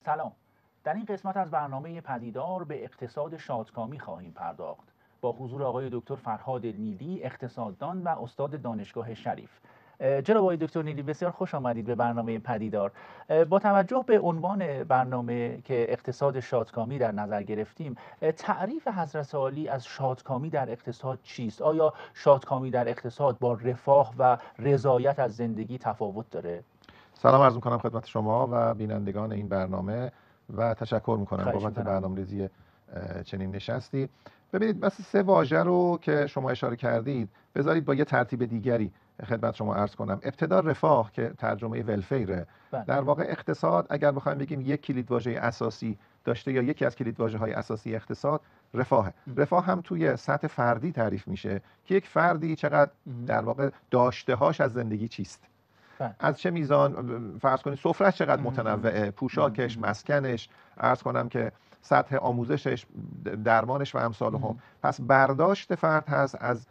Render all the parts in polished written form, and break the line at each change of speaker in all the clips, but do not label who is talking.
سلام. در این قسمت از برنامه پدیدار به اقتصاد شادکامی خواهیم پرداخت با حضور آقای دکتر فرهاد نیلی، اقتصاددان و استاد دانشگاه شریف. جناب آقای دکتر نیلی، بسیار خوش آمدید به برنامه پدیدار. با توجه به عنوان برنامه که اقتصاد شادکامی در نظر گرفتیم، تعریف حضرت عالی از شادکامی در اقتصاد چیست؟ آیا شادکامی در اقتصاد با رفاه و رضایت از زندگی تفاوت داره؟
سلام عرض می‌کنم خدمت شما و بینندگان این برنامه و تشکر می‌کنم بابت برنامه‌ریزی چنین نشستی. ببینید، مثل سه واژه رو که شما اشاره کردید بذارید با یه ترتیب دیگری خدمت شما عرض کنم. ابتدا رفاه که ترجمه ولفیره. در واقع اقتصاد اگر بخوایم بگیم یک کلیدواژه اساسی داشته یا یکی از کلیدواژه‌های اساسی اقتصاد رفاهه. رفاه هم توی سطح فردی تعریف میشه که یک فردی چقدر در واقع داشته‌هاش از زندگی چیست. از چه میزان، فرض کنید سفره‌اش چقدر متنوعه، پوشاکش، مسکنش، عرض کنم که سطح آموزشش، درمانش و امثال هم. پس برداشت فرد هست از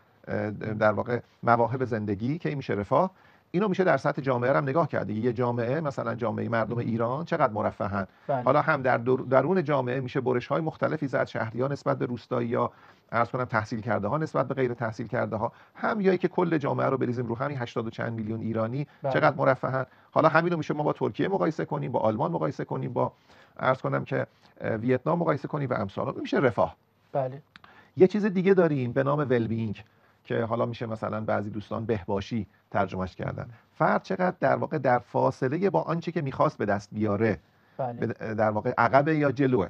در واقع مواهب زندگی که این میشه رفاه. اینو میشه در سطح جامعه هم نگاه کرد. یه جامعه، مثلا جامعه مردم ایران چقدر مرفهن. حالا هم در درون جامعه میشه برش‌های مختلفی زد، شهریان نسبت به روستایی‌ها، عرض کنم تحصیل کرده ها نسبت به غیر تحصیل کرده ها، هم یایی که کل جامعه رو بریزیم رو همین 80 و چند میلیون ایرانی چقدر مرفهن. حالا همینو میشه ما با ترکیه مقایسه کنیم، با آلمان مقایسه کنیم، با عرض کنم که ویتنام مقایسه کنیم و امثال. میشه رفاه.
بله.
یه چیز دیگه داریم به نام ولبینگ که حالا میشه مثلا بعضی دوستان بهباشی ترجمهش کردن. فرد چقدر در واقع در فاصله با آنچه که میخواست به دست بیاره،
بله.
در واقع عقبه یا جلوه.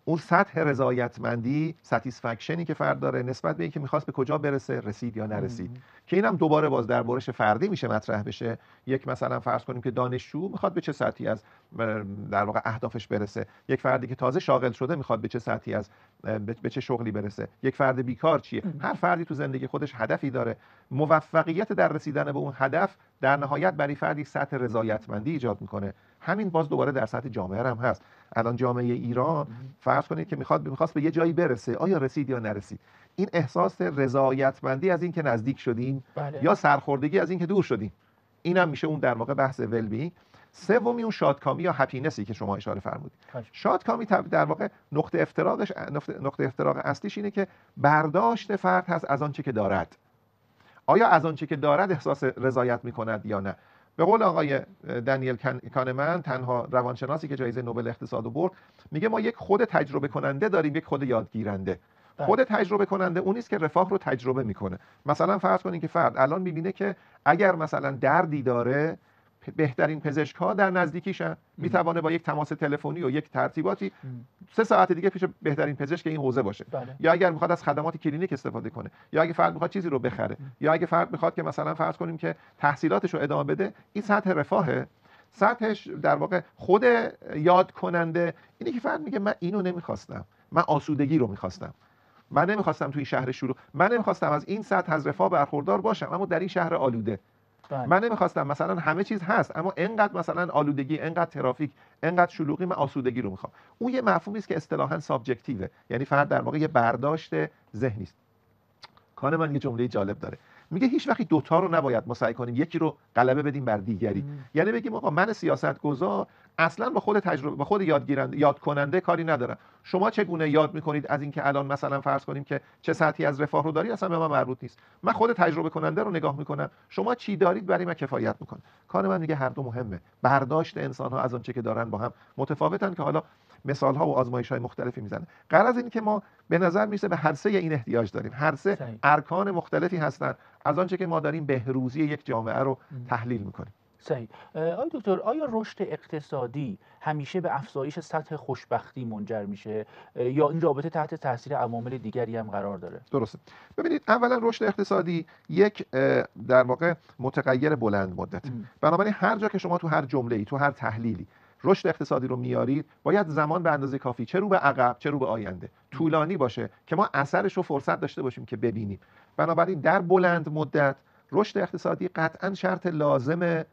اون سطح رضایتمندی، ساتیسفکشنی که فرد داره نسبت به اینکه میخواست به کجا برسه، رسید یا نرسید. که اینم دوباره باز در برش فردی میشه مطرح بشه. یک مثلا فرض کنیم که دانشجو میخواد به چه سطحی از در واقع اهدافش برسه، یک فردی که تازه شاغل شده میخواد به چه سطحی از به چه شغلی برسه، یک فرد بیکار چیه. هر فردی تو زندگی خودش هدفی داره. موفقیت در رسیدن به اون هدف در نهایت برای فردی سطح رضایتمندی ایجاد میکنه. همین باز دوباره در سطح جامعه هم هست. الان جامعه ایران فرض کنید که میخواست به یه جایی برسه، آیا رسید یا نرسید. این احساس رضایتمندی از این که نزدیک شدیم یا سرخوردگی از این که دور شدیم، اینم میشه اون در واقع بحث ولبینگ. سومی اون شادکامی یا هپینسی که شما اشاره فرمودید. شادکامی در واقع نقطه افتراق اصلیش اینه که برداشت فرد هست از آنچه که دارد. آیا از آنچه که دارد احساس رضایت میکند یا نه؟ به قول آقای دنیل کانمن، تنها روانشناسی که جایزه نوبل اقتصاد رو برد، میگه ما یک خود تجربه کننده داریم، یک خود یادگیرنده. خود تجربه کننده اون است که رفاه رو تجربه میکنه. مثلا فرض کنید که فرد الان میبینه که اگر مثلا دردی داره، بهترین پزشک ها در نزدیکیشن، میتونه با یک تماس تلفنی و یک ترتیباتی 3 ساعت دیگه پیش بهترین پزشک این حوزه باشه. یا اگر میخواد از خدمات کلینیک استفاده کنه، یا اگه فرد میخواد چیزی رو بخره، یا اگه فرد میخواد که مثلا فرض کنیم که تحصیلاتش رو ادامه بده، این سطح رفاهه. سطحش در واقع خود یاد کننده اینه که فرد میگه من اینو نمیخواستم، من آسودگی رو میخواستم، من نمیخواستم توی شهر شروع، من نمیخواستم از این سطح از رفاه برخوردار باشم، اما در این شهر آلوده. من نمیخواستم مثلا همه چیز هست اما انقدر مثلا آلودگی، انقدر ترافیک، انقدر شلوغی، من آسودگی رو میخوام. اون یه مفهومی است که اصطلاحاً سابجکتیوه، یعنی فرد در واقع یه برداشت ذهنی است. کانمن یه جمله جالب داره، میگه هیچ وقتی دوتا رو نباید مساوی کنیم، یکی رو غلبه بدیم بر دیگری. یعنی بگیم آقا من سیاستگزار اصلا با خود تجربه، با خود یاد کننده کاری ندارم. شما چگونه یاد میکنید از اینکه الان مثلا فرض کنیم که چه سطحی از رفاه رو داری، اصلا به من مربوط نیست. من خود تجربه کننده رو نگاه میکنم، شما چی دارید برای من کفایت میکنه. کانمن میگه هر دو مهمه. برداشت انسان ها از آنچه که دارن با هم متفاوتن، که حالا مثال ها و آزمایش های مختلفی میزنه. غرض این که ما به نظر میرسه به هر سه این احتیاج داریم. هر سه ارکان مختلفی هستن از آنچه که ما داریم بهروزی یک جامعه رو تحلیل میکنیم.
صحیح. آقای دکتر، آیا رشد اقتصادی همیشه به افزایش سطح خوشبختی منجر میشه یا این رابطه تحت تاثیر عوامل دیگری هم قرار داره؟
درسته. ببینید، اولا رشد اقتصادی یک در واقع متغیر بلند مدت. بنابراین هر جا که شما تو هر جمله‌ای، تو هر تحلیلی رشد اقتصادی رو میارید، باید زمان به اندازه کافی، چه رو به عقب چه رو به آینده، طولانی باشه که ما اثرش رو فرصت داشته باشیم که ببینیم. بنابراین در بلند مدت رشد اقتصادی قطعاً شرط لازم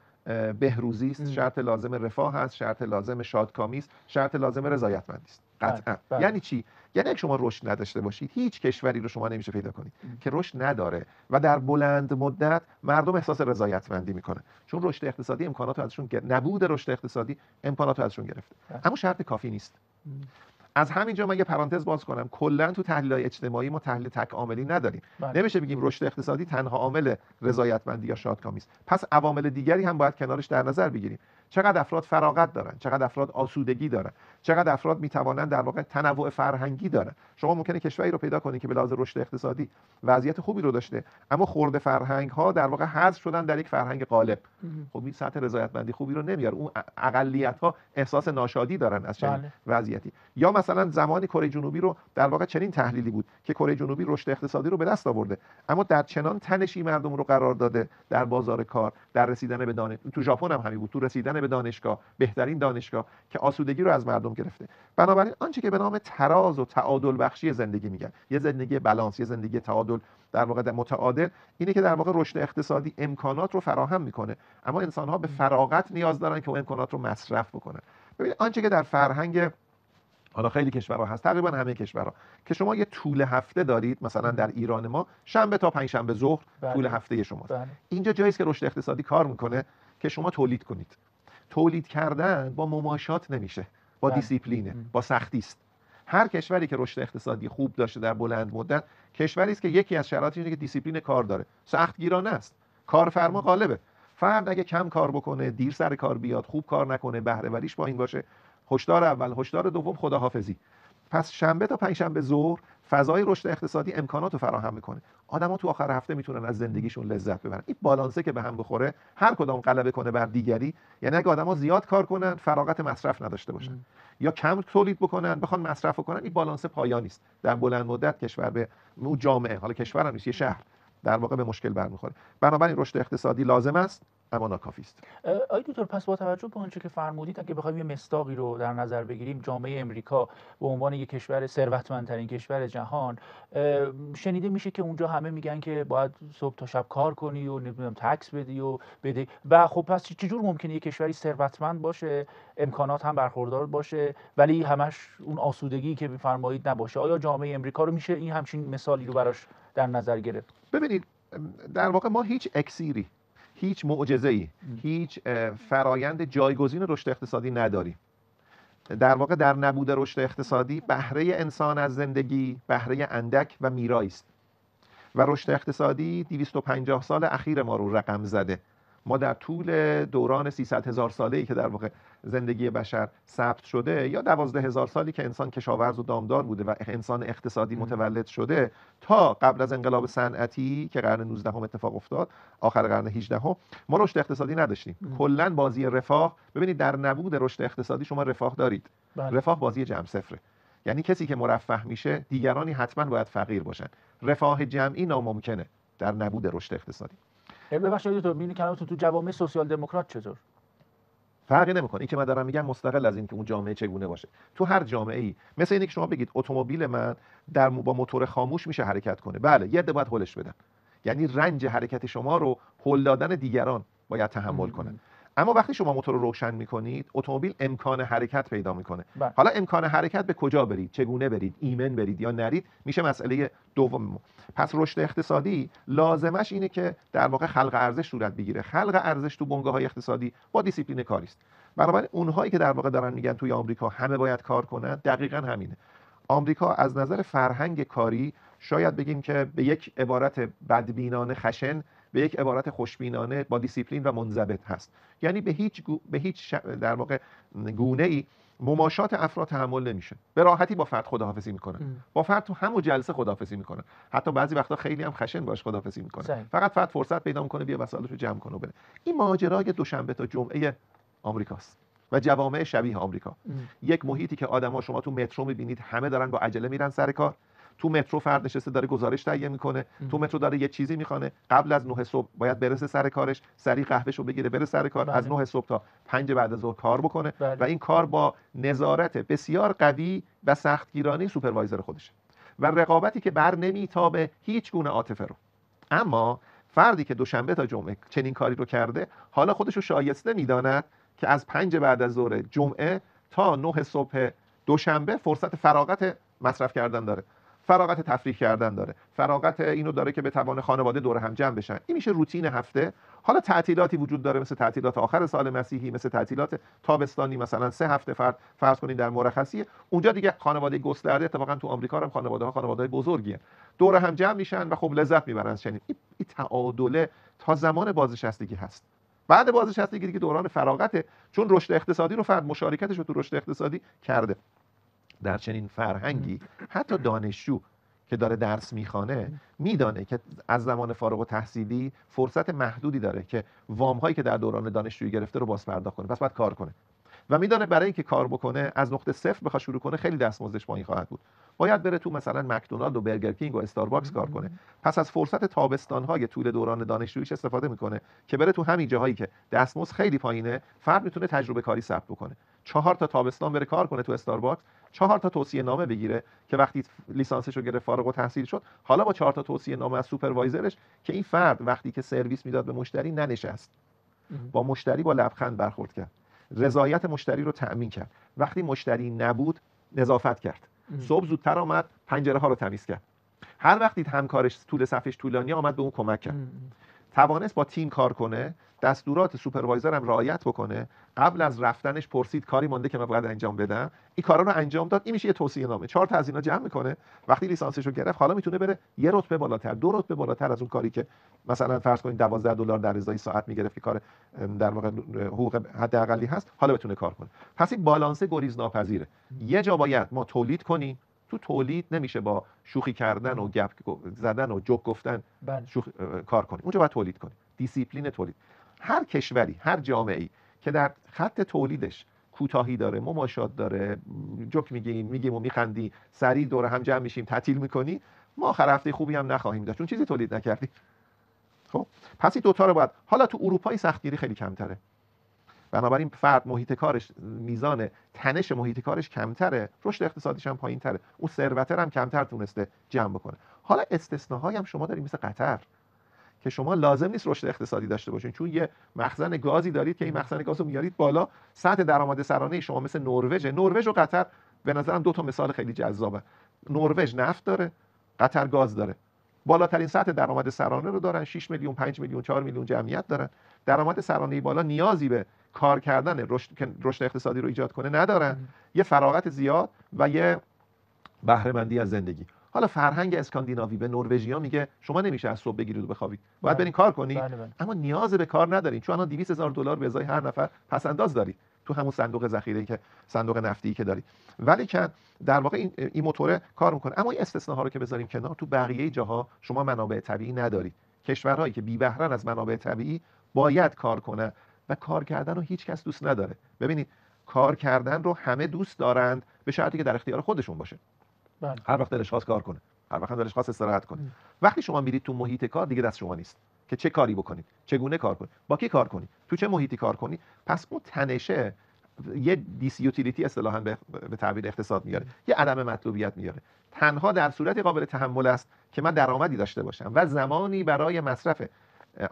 بهروزی است، شرط لازم رفاه است، شرط لازم شادکامی است، شرط لازم رضایتمندی است. قطعا. یعنی چی؟ یعنی اگه شما رشد نداشته باشید، هیچ کشوری رو شما نمیشه پیدا کنید که رشد نداره و در بلند مدت مردم احساس رضایتمندی میکنه، چون رشد اقتصادی امکانات رو ازشون نبود رشد اقتصادی امکانات رو ازشون گرفته. اما شرط کافی نیست. از همینجا من یه پرانتز باز کنم، کلا تو تحلیل‌های اجتماعی ما تحلیل تک عاملی نداریم. نمیشه بگیم رشد اقتصادی تنها عامل رضایتمندی یا شادکامی است. پس عوامل دیگری هم باید کنارش در نظر بگیریم. چقدر افراد فراغت دارن، چقدر افراد آسودگی دارن، چقدر افراد میتوانند در واقع تنوع فرهنگی دارن. شما ممکنه کشوری رو پیدا کنید که به لحاظ رشد اقتصادی وضعیت خوبی رو داشته، اما خرده فرهنگ ها در واقع حذف شدن در یک فرهنگ غالب. خب این سطح رضایتمندی خوبی رو نمیاره. اون اقلیت ها احساس ناشادی دارن از چنین وضعیتی. یا مثلا زمانی کره جنوبی رو در واقع چنین تحلیلی بود که کره جنوبی رشد اقتصادی رو به دست آورده، اما در چنان تنشی مردم رو قرار داده در بازار کار، در رسیدن به تو ژاپن هم همین بود، تو رسیدن به دانشگاه، بهترین دانشگاه، که آسودگی رو از مردم گرفته. بنابراین آنچه که به نام تراز و تعادل بخشی زندگی میگن، یه زندگی بالانس، یه زندگی تعادل در واقع متعادل، اینه که در واقع رشد اقتصادی امکانات رو فراهم میکنه، اما انسان‌ها به فراغت نیاز دارن که اون امکانات رو مصرف بکنن. ببینید آنچه که در فرهنگ حالا خیلی کشورها هست، تقریبا همه کشورها، که شما یه طول هفته دارید، مثلا در ایران ما شنبه تا پنجشنبه ظهر طول هفته شماست. اینجا جایی است که رشد اقتصادی کار میکنه که شما تولید کنید. تولید کردن با مماشات نمیشه، با دیسیپلینه، با سختی است. هر کشوری که رشد اقتصادی خوب داشته در بلند مدت، کشوری است که یکی از شرایطش اینه که دیسیپلین کار داره، سختگیرانه است، کارفرما غالبه. فرد اگه کم کار بکنه، دیر سر کار بیاد، خوب کار نکنه، بهره وریش پایین باشه، هشدار اول، هشدار دوم، خداحافظی. پس شنبه تا پنجشنبه ظهر فضای رشد اقتصادی امکانات رو فراهم میکنه. آدما تو آخر هفته میتونن از زندگیشون لذت ببرن. این بالانسه که به هم بخوره، هر کدام غلبه کنه بر دیگری، یعنی اگه آدما زیاد کار کنن، فراغت مصرف نداشته باشن، یا کم تولید بکنن، بخوان مصرف کنن، این بالانسه پایانی است. در بلند مدت کشور به اون جامعه، حالا کشور هم نیست، یه شهر، در واقع به مشکل برمیخوره. بنابراین رشد اقتصادی لازم است، اما ناکافی است.
آقای دکتر، پس با توجه به آنچه که فرمودید، اگه بخوایم یه مصداقی رو در نظر بگیریم، جامعه امریکا به عنوان یک کشور ثروتمندترین کشور جهان، شنیده میشه که اونجا همه میگن که باید صبح تا شب کار کنی و نمیدونم تکس بدی و بده، و خب پس چجور ممکنه یک کشوری ثروتمند باشه، امکانات هم برخوردار باشه، ولی همش اون آسودگی که میفرمایید نباشه؟ آیا جامعه امریکا رو میشه این همچین مثالی رو براش در نظر گرفت؟
ببینید، در واقع ما هیچ اکسیری، هیچ معجزه‌ای، هیچ فرایند جایگزین رشد اقتصادی نداریم. در واقع در نبود رشد اقتصادی، بهره انسان از زندگی بهره اندک و میرایی است و رشد اقتصادی 250 سال اخیر ما رو رقم زده. ما در طول دوران 300,000 ساله‌ای که در واقع زندگی بشر ثبت شده، یا 12,000 سالی که انسان کشاورز و دامدار بوده و انسان اقتصادی متولد شده، تا قبل از انقلاب صنعتی که قرن 19 اتفاق افتاد، آخر قرن 18 ما رشد اقتصادی نداشتیم. کلا بازی رفاه، ببینید در نبود رشد اقتصادی شما رفاه دارید. رفاه بازی جمع صفره، یعنی کسی که مرفه میشه، دیگرانی حتما باید فقیر باشن. رفاه جمعی ناممکنه در نبود رشد اقتصادی.
ببخشید تو میبینی کلامتون تو جوامع سوسیال دموکرات چطور؟
فرقی نمیکنه. این که من دارم میگم مستقل از این که اون جامعه چگونه باشه، تو هر جامعه‌ای مثل اینه که شما بگید اتومبیل من با موتور خاموش میشه حرکت کنه، بله یه عده باید هولش بدن، یعنی رنج حرکت شما رو هول دادن دیگران باید تحمل کنن. اما وقتی شما موتور رو روشن میکنید، اتومبیل امکان حرکت پیدا میکنه. حالا امکان حرکت به کجا برید، چگونه برید، ایمن برید یا نرید، میشه مسئله دوم. پس رشد اقتصادی لازمش اینه که در واقع خلق ارزش صورت بگیره. خلق ارزش تو بنگاه‌های اقتصادی با دیسیپلین کاری است. بنابراین اونهایی که در واقع دارن میگن توی آمریکا همه باید کار کنن، دقیقاً همینه. آمریکا از نظر فرهنگ کاری شاید بگیم که به یک عبارت بدبینانه خشن، به یک عبارت خوشبینانه با دیسیپلین و منضبط هست. یعنی به هیچ در واقع گونه‌ای مماشات افراد تحمل نمیشه. به راحتی با فرد خداحافظی میکنن. با فرد تو همون جلسه خداحافظی میکنن. حتی بعضی وقتا خیلی هم خشن باش خداحافظی میکنن. فقط فرد فرصت پیدا میکنه بیا وسایلشو جمع کنه و بره. این ماجرای دوشنبه تا جمعه آمریکاست و جوامع شبیه آمریکا. یک محیطی که آدما، شما تو مترو میبینید همه دارن با عجله میرن سر کار. تو مترو فرد نشسته داره گزارش تهیه میکنه، تو مترو داره یه چیزی میخوانه، قبل از 9 صبح باید برسه سر کارش، سریع قهوه‌شو بگیره بره سر کار، از 9 صبح تا 5 بعد از ظهر کار بکنه و این کار با نظارت بسیار قوی و سختگیرانه سوپروایزر خودشه و رقابتی که بر نمیتابه هیچ گونه عاطفه رو. اما فردی که دوشنبه تا جمعه چنین کاری رو کرده حالا خودش رو شایسته میداند که از 5 بعد از ظهر جمعه تا 9 صبح دوشنبه فرصت فراغت مصرف کردن داره، فراغت تفریح کردن داره، فراغت اینو داره که بتوانه خانواده دور هم جمع بشن. این میشه روتین هفته. حالا تعطیلاتی وجود داره مثل تعطیلات آخر سال مسیحی، مثل تعطیلات تابستانی، مثلا 3 هفته فرض کنید در مرخصی، اونجا دیگه خانواده گسترده، اتفاقا تو آمریکا هم خانواده‌های بزرگی هستند، دور هم جمع میشن و خب لذت میبرن از چنین این تعادل تا زمان بازنشستگی هست. بعد بازنشستگی دیگه دوران فراغته، چون رشد اقتصادی رو فرد مشارکتش رو تو رشد اقتصادی کرده. در چنین فرهنگی حتی دانشجو که داره درس میخوانه میدانه که از زمان فارغ التحصیلی فرصت محدودی داره که وام هایی که در دوران دانشجویی گرفته رو باز پرداخت کنه، پس باید کار کنه و میدانه برای اینکه کار بکنه از نقطه صفر بخواد شروع کنه خیلی دستمزدش پایین خواهد بود، باید بره تو مثلا مکدونالد و برگر کینگ و استارباکس کار کنه. پس از فرصت تابستان های طول دوران دانشجوییش استفاده میکنه که بره تو همین جاهایی که دستمزد خیلی پایینه، فرد میتونه تجربه کاری ثبت بکنه. 4 تا تابستان بره کار کنه تو استارباکس، 4 تا توصیه نامه بگیره که وقتی لیسانسش رو گرفت فارغ التحصیل شد، حالا با 4 تا توصیه نامه از سوپروایزرش که این فرد وقتی که سرویس میداد به مشتری ننشست، با مشتری با لبخند برخورد کرد، رضایت مشتری رو تأمین کرد، وقتی مشتری نبود نظافت کرد، صبح زودتر آمد پنجره ها رو تمیز کرد، هر وقتی همکارش طول صفش طولانی آمد به اون کمک کرد، توانست با تیم کار کنه، دستورات سوپروایزر هم رعایت بکنه، قبل از رفتنش پرسید کاری مونده که من باید انجام بدم، این کارا رو انجام داد. این میشه یه توصیه نامه. 4 تا از اینا جمع میکنه، وقتی لیسانسش رو گرفت حالا میتونه بره یه رتبه بالاتر، 2 رتبه بالاتر از اون کاری که مثلا فرض کنید $12 در ازای ساعت میگرفت که کار در واقع حقوق حداقلی هست، حالا بتونه کار کنه. پس این بالانس گریز ناپذیره. یه جا باید ما تولید کنیم، تو تولید نمیشه با شوخی کردن و گپ زدن و جوک گفتن کار کنیم، اونجا باید تولید کنیم. دیسیپلین تولید. هر کشوری، هر جامعه‌ای که در خط تولیدش کوتاهی داره، مماشات داره، جوک میگیم و میخندی، سریع دور هم جمع میشیم، تعطیل میکنی، ما آخر هفته خوبی هم نخواهیم داشت چون چیزی تولید نکردیم. خب پس این دوتا رو باید. حالا تو اروپا سختگیری خیلی کمتره، بنابراین فرد محیط کارش، میزان تنش محیط کارش کمتره، رشد اقتصادیش هم پایینتره، اون ثروتر هم کمتر تونسته جمع بکنه. حالا استثناهایی هم شما دارید مثل قطر که شما لازم نیست رشد اقتصادی داشته باشین، چون یه مخزن گازی دارید که این مخزن گاز رو میارید بالا، سطح درآمد سرانه شما مثل نروژ و قطر به نظرم 2 تا مثال خیلی جذابه. نروژ نفت داره، قطر گاز داره، بالاترین سطح درآمد سرانه رو دارن، 6 میلیون، 5 میلیون، 4 میلیون جمعیت دارن، درآمد سرانه بالا، نیازی به کار کردن رشد اقتصادی رو ایجاد کنه ندارن، یه فراغت زیاد و یه بهره مندی از زندگی. حالا فرهنگ اسکاندیناوی به نروژیا میگه شما نمیشه از صبح بگیرید و بخوابید، باید برین کار کنید، اما نیاز به کار ندارین چون الان $200,000 به ازای هر نفر پس انداز دارید تو همون صندوق ذخیره که صندوق نفتی که دارید. ولی که در واقع این موتور کار میکنه. اما این استثناها رو که بذاریم کنار، تو بقیه جاها شما منابع طبیعی ندارید. کشورهایی که بی بهره‌اند از منابع طبیعی باید کار کنه و کار کردن رو هیچ کس دوست نداره. ببینید کار کردن رو همه دوست دارند به شرطی که در اختیار خودشون باشه. هر وقت دلش خواست کار کنه، هر وقت دلش خواست استراحت کنه. وقتی شما میرید تو محیط کار دیگه دست شما نیست که چه کاری بکنید، چگونه کار کنید، با کی کار کنید، تو چه محیطی کار کنید. پس اون تنشه یه دیسیوتیلیتی اصطلاحاً به تعبیر اقتصاد میاره، یه عدم مطلوبیت میاره. تنها در صورتی قابل تحمل است که من درآمدی داشته باشم و زمانی برای مصرف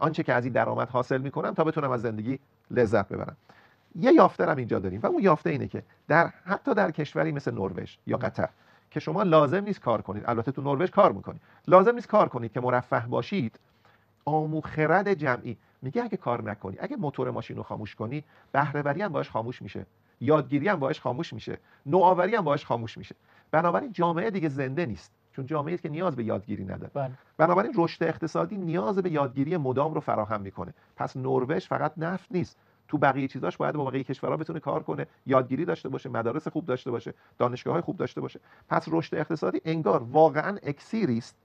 آنچه که از این درآمد حاصل میکنم تا بتونم از زندگی لذت ببرم. یه یافته هم اینجا داریم و اون یافته اینه که حتی در کشوری مثل نروژ یا قطر که شما لازم نیست کار کنید، البته تو نروژ کار میکنید، لازم نیست کار کنید که مرفه باشید، عام خرد جمعی میگه اگه کار نکنی، اگه موتور ماشین رو خاموش کنی، بهره وری هم باهاش خاموش میشه، یادگیری هم باهاش خاموش میشه، نوآوری هم باهاش خاموش میشه. بنابراین جامعه دیگه زنده نیست، چون جامعه‌ای است که نیاز به یادگیری نداره. بنابراین رشد اقتصادی نیاز به یادگیری مدام رو فراهم میکنه. پس نروژ فقط نفت نیست، تو بقیه چیزاش باید با بقیه کشورها بتونه کار کنه، یادگیری داشته باشه، مدارس خوب داشته باشه، دانشگاه‌های خوب داشته باشه. پس رشد اقتصادی انگار واقعاً اکسیری است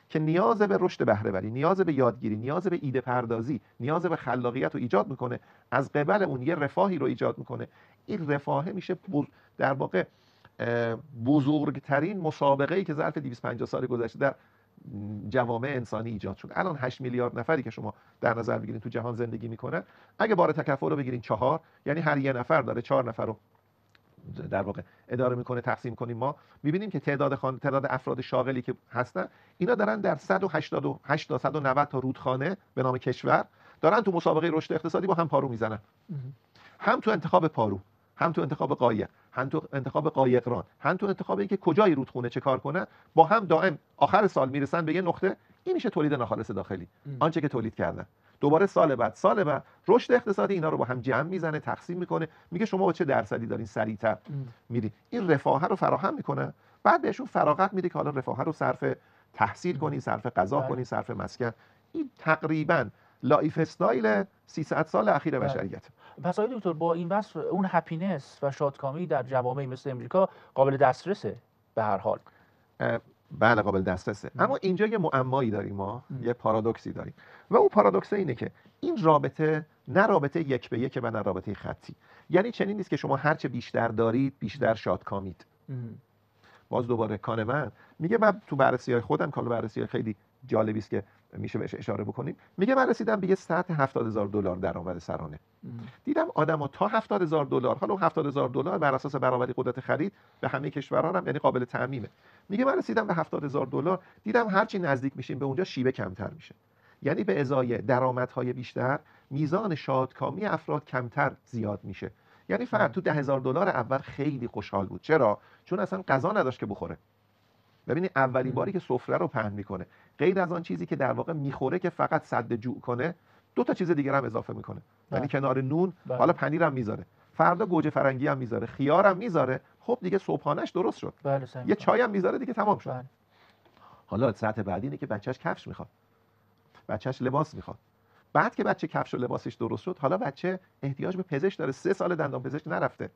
که نیاز به رشد بهره‌وری، نیاز به یادگیری، نیاز به ایده پردازی، نیاز به خلاقیت رو ایجاد میکنه، از قبل اون یه رفاهی رو ایجاد میکنه. این رفاه میشه در واقع بزرگترین مسابقه‌ای که ظرف 250 سال گذشته در جوامع انسانی ایجاد شد. الان 8 میلیارد نفری که شما در نظر بگیرید تو جهان زندگی میکنن، اگه بار تکفل رو بگیرین 4، یعنی هر یه نفر داره 4 نفر رو در واقع اداره میکنه تقسیم کنیم، ما میبینیم که تعداد افراد شاغلی که هستن اینا دارن در 188 تا 190 تا رودخانه به نام کشور دارن تو مسابقه رشد اقتصادی با هم پارو میزنن. هم تو انتخاب پارو، هم تو انتخاب قایق، هم تو انتخاب قایقران، هم تو انتخاب اینکه کجای رودخونه چه کار کنن، با هم دائم آخر سال میرسن به یه نقطه این میشه تولید ناخالص داخلی، آنچه که تولید کردن. دوباره سال بعد رشد اقتصادی اینا رو با هم جمع میزنه، تقسیم میکنه، میگه شما با چه درصدی دارین سریعتر میری. این رفاه رو فراهم میکنه، بعد بهشون فراغت میده که حالا رفاه رو صرف تحصیل کنین، صرف غذا کنین، صرف مسکن. این تقریبا لایف استایل 300 سال اخیر بشریت.
پس آقای دکتر با این وصف اون هپینس و شادکامی در جوامع مثل امریکا قابل دسترسه به هر حال؟
بله قابل دسترسه. اما اینجا یه معمایی داریم، ما یه پارادوکسی داریم و اون پارادوکس اینه که این رابطه نه رابطه یک به یک و نه رابطه خطی. یعنی چنین نیست که شما هرچه بیشتر دارید بیشتر شادکامید. باز دوباره کانمن میگه، من تو بررسی‌های خودم، کالا بررسی خیلی جالبی است که میشه بهش اشاره بکنیم، میگه من رسیدم به یه سطح $70,000 درآمد سرانه. دیدم آدما تا $70,000، حالا $70,000 بر اساس برابری قدرت خرید به همه کشورها هم یعنی قابل تعمیمه. میگه من رسیدم به $70,000، دیدم هرچی نزدیک میشیم به اونجا شیوه کمتر میشه. یعنی به ازای درآمدهای بیشتر میزان شادکامی افراد کمتر زیاد میشه. یعنی فرد تو $10,000 اول خیلی خوشحال بود. چرا؟ چون اصلا غذا نداشت که بخوره. ببینید اولین باری که سفره رو پهن میکنه، غیر از آن چیزی که در واقع میخوره که فقط سد جوع کنه، 2 تا چیز دیگه هم اضافه میکنه. یعنی کنار نون حالا پنیر هم میذاره، فردا گوجه فرنگی هم میذاره، خیار هم میذاره. خب دیگه صبحانه‌اش درست شد. یه چای هم میذاره دیگه تمام شد. حالا سطح بعدی اینه که بچه‌ش کفش میخواد، بچه‌ش لباس میخواد. بعد که بچه کفش و لباسش درست شد، حالا بچه احتیاج به پزشک داره. 3 سال دندان پزشک نرفته،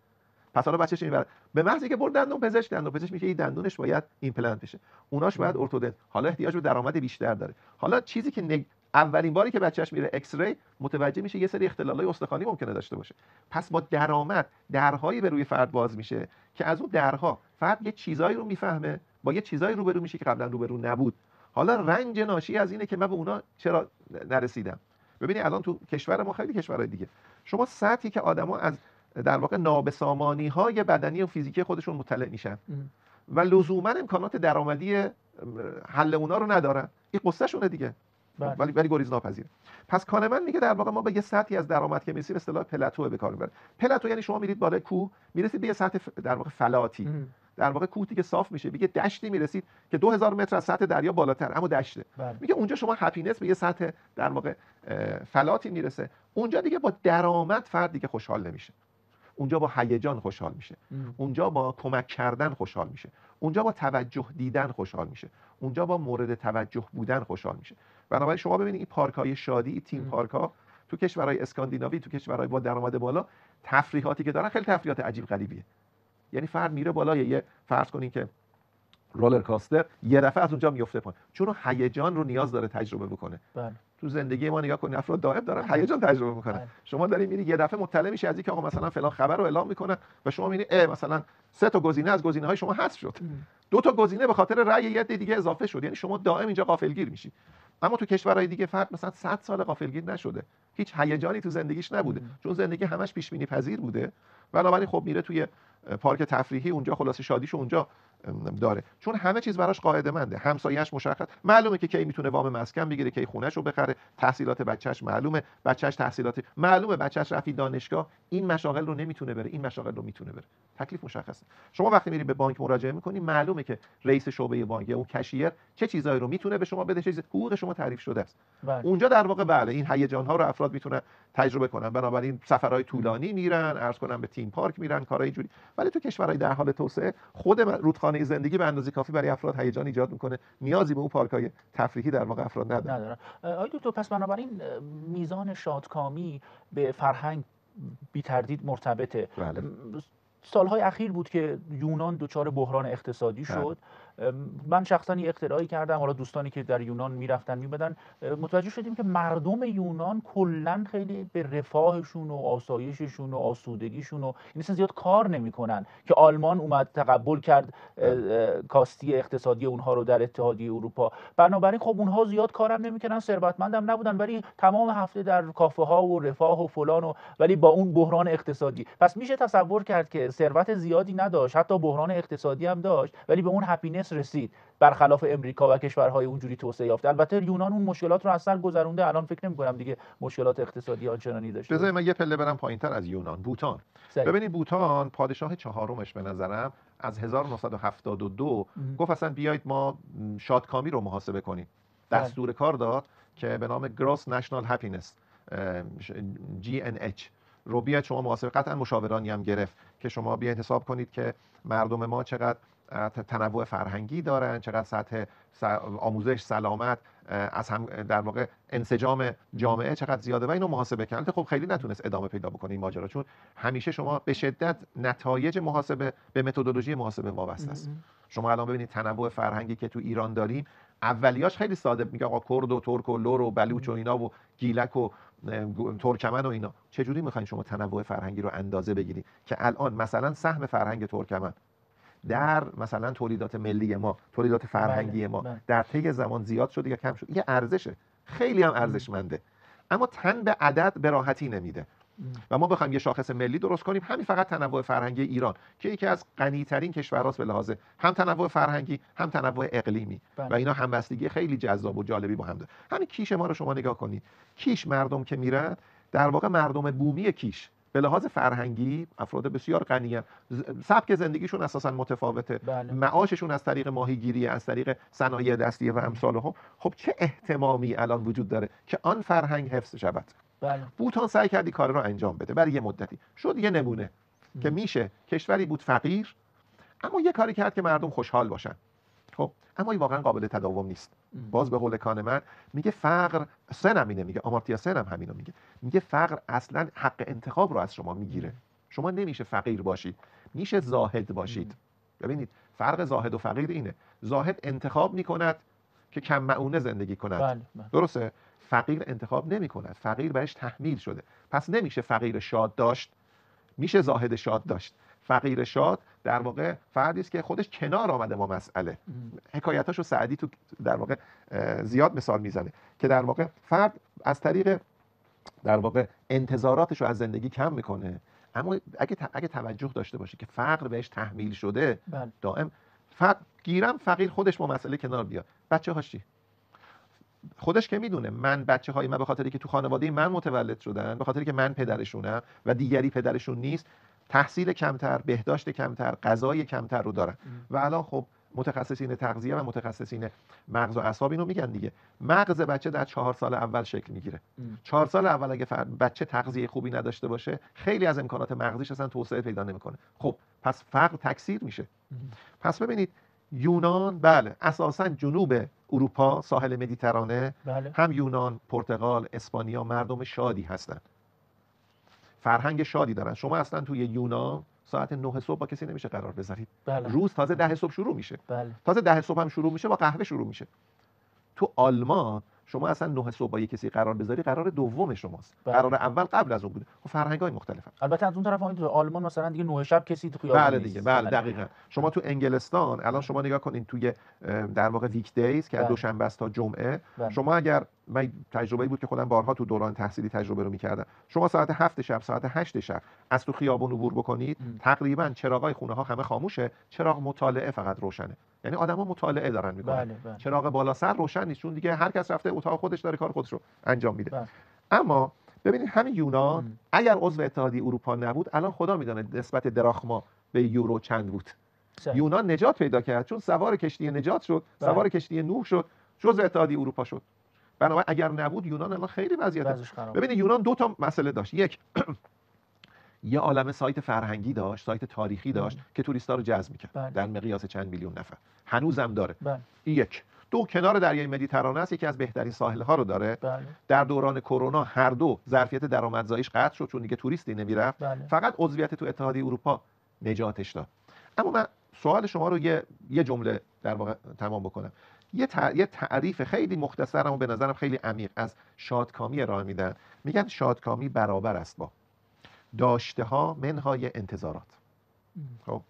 پس حالا بچه‌ش میبره به محض اینکه برد دندون پزشک میگه این دندونش باید ایمپلنت بشه، اوناش باید ارتودنت. حالا احتیاج به درآمد بیشتر داره. حالا چیزی که اولین باری که بچه‌ش میره ایکس ری متوجه میشه یه سری اختلالای استخوانی ممکنه داشته باشه. پس با درآمد درهایی به روی فرد باز میشه که از اون درها فرد یه چیزایی رو میفهمه، با یه چیزایی روبرو میشه که قبلا روبرو نبود. حالا رنج ناشی از اینه که من به اونا چرا نرسیدم. ببینید الان تو کشور ما، خیلی کشورهای دیگه، شما سطحی که آدما از در واقع نابسامانی‌های بدنی و فیزیکی خودشون مطلع میشن و لزوما امکانات درآمدی حل اونا رو ندارن، این قصه شونه دیگه، ولی گریز ناپذیره. پس کانمن میگه در واقع ما به یه سطحی از درآمد که میرسیم اصطلاح پلاتو به کار میبره. پلاتو یعنی شما میرید بالای کوه، میرسید به یه سطح در واقع فلاتی. در واقع کوه دیگه صاف میشه، میگه دشتی میرسید که 2000 متر از سطح دریا بالاتر، اما دشته. میگه اونجا شما هپینس به یه سطح در واقع فلاتی میرسه. اونجا دیگه با درآمد فرد دیگه خوشحال نمیشه، اونجا با هیجان خوشحال میشه، اونجا با کمک کردن خوشحال میشه، اونجا با توجه دیدن خوشحال میشه، اونجا با مورد توجه بودن خوشحال میشه. بنابراین شما ببینید این پارک‌های شادی، این تیم پارک‌ها تو کشورهای اسکاندیناوی، تو کشورهای با درآمد بالا، تفریحاتی که دارن خیلی تفریحات عجیب غریبیه. یعنی فرد میره بالا، یه فرض کنین که رولر کاستر، یه دفعه از اونجا میفته پایین، چون هیجان رو نیاز داره تجربه بکنه. تو زندگی ما نگاه کنید افراد دائم دارن هیجان تجربه میکنن. شما دارید میری یه دفعه مطلع میشی از اینکه آقا مثلا فلان خبر رو اعلام میکنه و شما میبینید مثلا 3 تا گزینه از گزینه‌های شما حذف شد، 2 تا گزینه به خاطر رأی یه عده دیگه اضافه شد. یعنی شما دائم اینجا غافلگیر میشی. اما تو کشورهای دیگه فرد مثلا 100 سال غافلگیر نشده، هیچ هیجانی تو زندگیش نبوده، چون زندگی همش پیش بینی پذیر بوده. بنابراین خب میره توی پارک تفریحی، اونجا خلاص شادیشو اونجا داره، چون همه چیز براش قاعده منده، همسایه‌اش مشخص، معلومه که کی میتونه وام مسکن بگیره، کی خونه‌شو بخره، تحصیلات بچه‌ش معلومه، بچه‌ش تحصیلات معلومه، بچه‌ش رفت دانشگاه، این مشاغل رو نمیتونه بره، این مشاغل رو میتونه بره، تکلیف مشخصه. شما وقتی میری به بانک مراجعه میکنی معلومه که رئیس شعبه بانک یا اون کشیر چه چیزایی رو میتونه به شما بده، چه حقوق شما تعریف شده است. اونجا در واقع بله این هیجان‌ها رو افراد میتونن تجربه کنن، بنابراین سفرهای طولانی میرن، عرض کنم به تیم پارک میرن، کارهای جوری. ولی تو کشورهای در حال توسعه خود رودخانه زندگی به اندازه کافی برای افراد هیجان ایجاد میکنه، نیازی به اون پارک‌های تفریحی در واقع افراد ندارن.
آقای دکتر پس بنابراین میزان شادکامی به فرهنگ بی تردید مرتبطه.
بله.
سالهای اخیر بود که یونان دچار بحران اقتصادی شد من شخصا یه اختراعی کردم، حالا دوستانی که در یونان میرفتن میبدن، متوجه شدیم که مردم یونان کلا خیلی به رفاهشون و آسایششون و آسودگیشون و این زیاد کار نمیکنن که آلمان اومد تقبل کرد کاستی اقتصادی اونها رو در اتحادیه اروپا. بنابراین خب اونها زیاد کارم نمیکنن، ثروتمندم نبودن، ولی تمام هفته در کافه ها و رفاه و فلان و ولی با اون بحران اقتصادی. پس میشه تصور کرد که ثروت زیادی نداشت، حتی بحران اقتصادی هم داشت، ولی به اون هپینس رسید، برخلاف امریکا و کشورهای اونجوری توسعه یافته. البته یونان اون مشکلات رو از سر گذرونده، الان فکر نمی‌کنم دیگه مشکلات اقتصادی آنچنانی داشته باشه.
بذار من یه پله برم پایین‌تر از یونان. بوتان. ببینید بوتان پادشاه چهارمش به نظرم از 1972 گفت اصلا بیایید ما شادکامی رو محاسبه کنیم. دستور کار داد که به نام Gross National Happiness GNH رو بیاید شما محاسبه، قطعا مشاورانی هم گرفت که شما بیاید حساب کنید که مردم ما چقدر تنوع فرهنگی دارن، چقدر سطح آموزش، سلامت، از هم در واقع انسجام جامعه چقدر زیاده و اینو محاسبه کرد. خب خیلی نتونست ادامه پیدا بکنه این ماجرا، چون همیشه شما به شدت نتایج محاسبه به متدولوژی محاسبه وابسته است. شما الان ببینید تنوع فرهنگی که تو ایران داریم، اولیاش خیلی ساده میگه آقا کرد و ترک و لور و بلوچ و اینا و گیلک و ترکمن و اینا. چجوری میخواین شما تنوع فرهنگی رو اندازه بگیرید که الان مثلا سهم فرهنگ ترکمن در مثلا تولیدات ملی ما، تولیدات فرهنگی ما در طی زمان زیاد شده یا کم شده؟ یه ارزشه، خیلی هم ارزشمنده، اما تن به عدد به راحتی نمیده. و ما بخوایم یه شاخص ملی درست کنیم، همین فقط تنوع فرهنگی ایران که یکی از غنی‌ترین کشورهاست به لحاظ هم تنوع فرهنگی هم تنوع اقلیمی و اینا همبستگی خیلی جذاب و جالبی با هم داره. همین کیش ما رو شما نگاه کنید، کیش مردم که میرن در واقع مردم بومی کیش به لحاظ فرهنگی افراد بسیار غنی، سبک زندگیشون اساسا متفاوته، معاششون از طریق ماهیگیری، از طریق صنایع دستی و امثال هم. خب چه اهتمامی الان وجود داره که آن فرهنگ حفظ شود. بوتان سعی کردی کار رو انجام بده برای یه مدتی، شد یه نمونه که میشه کشوری بود فقیر اما یه کاری کرد که مردم خوشحال باشن. خب اما این واقعا قابل تداوم نیست. باز به قول کانمن میگه فقر، سن اینه، میگه آمارتیا سن هم همینو میگه فقر اصلا حق انتخاب رو از شما میگیره. شما نمیشه فقیر باشید، میشه زاهد باشید. ببینید فرق زاهد و فقیر اینه، زاهد انتخاب میکند که کم معونه زندگی کند. درسته؟ فقیر انتخاب نمی کند، فقیر بهش تحمیل شده. پس نمیشه فقیر شاد داشت، میشه زاهد شاد داشت. فقیر شاد در واقع فردی است که خودش کنار آمده با مسئله. حکایتاشو سعدی تو در واقع زیاد مثال میزنه که در واقع فرد از طریق در واقع انتظاراتش رو از زندگی کم میکنه، اما اگه توجه داشته باشه که فقر بهش تحمیل شده، دائم گیرم فقیر خودش با مسئله کنار بیاد. بچه‌هاش چی؟ خودش که میدونه من بچه‌های من به خاطری که تو خانواده من متولد شدن، به خاطری که من پدرشونم و دیگری پدرشون نیست، تحصیل کمتر، بهداشت کمتر، غذای کمتر رو دارن. و الان خب متخصصین تغذیه و متخصصین مغز و اعصاب اینو میگن دیگه، مغز بچه در 4 سال اول شکل میگیره. 4 سال اول اگه بچه تغذیه خوبی نداشته باشه، خیلی از امکانات مغزیش اصلا توسعه پیدا نمیکنه. خب پس فقر تکثیر میشه. پس ببینید یونان بله اساساً جنوب اروپا، ساحل مدیترانه، هم یونان، پرتغال، اسپانیا مردم شادی هستن، فرهنگ شادی دارن. شما اصلا توی یونان ساعت 9 صبح با کسی نمیشه قرار بذارید. روز تازه 10 صبح شروع میشه. تازه 10 صبح هم شروع میشه با قهوه شروع میشه. تو آلمان شما اصلا 9 صبح با کسی قرار بذاری قرار دوم شماست. قرار اول قبل از اون بوده. خب فرهنگ‌های مختلفن.
البته از اون طرف تو آلمان مثلا دیگه 9 شب کسی تو خیابون
بله دیگه، بله دقیقاً. شما تو انگلستان الان شما نگاه کنین توی در واقع ویک دیز که دوشنبه تا جمعه، شما اگر من تجربه‌ای بود که خودم بارها تو دوران تحصیلی تجربه رو می‌کردم، شما ساعت 7 شب، ساعت 8 شب از تو خیابون عبور بکنید، تقریباً چراغای خونه‌ها همه خاموشه، چراغ مطالعه فقط روشنه. یعنی آدما مطالعه دارن میکنن. چراغ بالا سر روشن نیست، چون دیگه هر کس رفته اتاق خودش داره کار خودش رو انجام میده. اما ببینید همین یونان اگر عضو اتحادیه اروپا نبود، الان خدا میدونه نسبت دراخما به یورو چند بود. یونان نجات پیدا کرد چون سوار کشتی نجات شد، سوار کشتی نوح شد، جزء اتحادیه اروپا شد. بنابراین اگر نبود یونان الان خیلی وضعیتش. ببینید یونان دو تا مسئله داشت. یک یه عالمه سایت فرهنگی داشت، سایت تاریخی داشت که توریستا رو جذب می‌کرد در مقیاس چند میلیون نفر. هنوزم داره. این یک. دو، کنار دریای مدیترانه است، یکی از بهترین ساحل‌ها رو داره. در دوران کرونا هر دو ظرفیت درآمدزاییش قطع شد چون دیگه توریستی نمیرفت. فقط عضویت تو اتحادیه اروپا نجاتش داد. اما من سوال شما رو یه جمله در واقع تمام بکنم. یه تعریف خیلی مختصر اما به نظرم خیلی عمیق از شادکامی ارائه میدن. میگن شادکامی برابر است با داشته ها منهای انتظارات. خب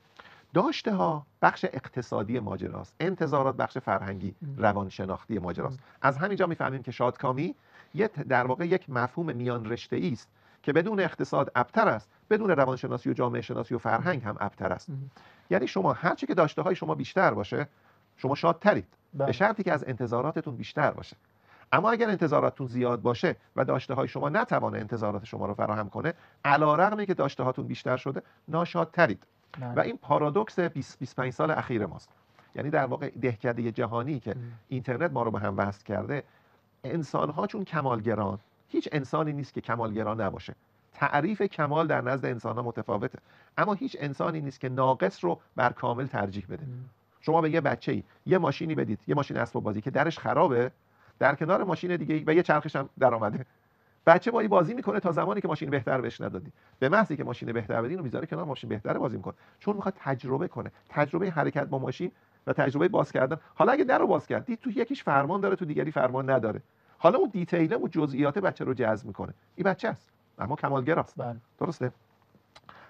داشته ها بخش اقتصادی ماجراست، انتظارات بخش فرهنگی روانشناختی ماجراست. از همینجا میفهمیم که شادکامی در واقع یک مفهوم میان رشته‌ای است که بدون اقتصاد ابتر است، بدون روانشناسی و جامعه شناسی و فرهنگ هم ابتر است. یعنی شما هر چی که داشته های شما بیشتر باشه شما شادترید، به شرطی که از انتظاراتتون بیشتر باشه. اما اگر انتظاراتتون زیاد باشه و داشته های شما نتوانه انتظارات شما رو فراهم کنه، علیرغم که داشته هاتون بیشتر شده ناشادترید. و این پارادوکس 20-25 سال اخیر ماست. یعنی در واقع دهکده جهانی که اینترنت ما رو به هم وصل کرده، انسان ها چون کمالگران، هیچ انسانی نیست که کمالگران نباشه. تعریف کمال در نزد انسان ها متفاوته، اما هیچ انسانی نیست که ناقص رو بر کامل ترجیح بده. شما به یه بچه‌ای یه ماشینی بدید، یه ماشین اسباب بازی که درش خرابه، در کنار ماشین دیگه و یه چرخش هم در اومده، بچه با این بازی میکنه تا زمانی که ماشین بهتر بهش ندادی. به محضی که ماشین بهتر بدین رو میذاره کنار، ماشین بهتر بازی میکنه، چون میخواد تجربه کنه، تجربه حرکت با ماشین و تجربه باز کردن. حالا اگه درو باز کرد دید تو یکیش فرمان داره تو دیگری فرمان نداره، حالا اون دیتیله و جزئیات بچه رو جذب میکنه. این بچه است اما کمالگراست. درسته؟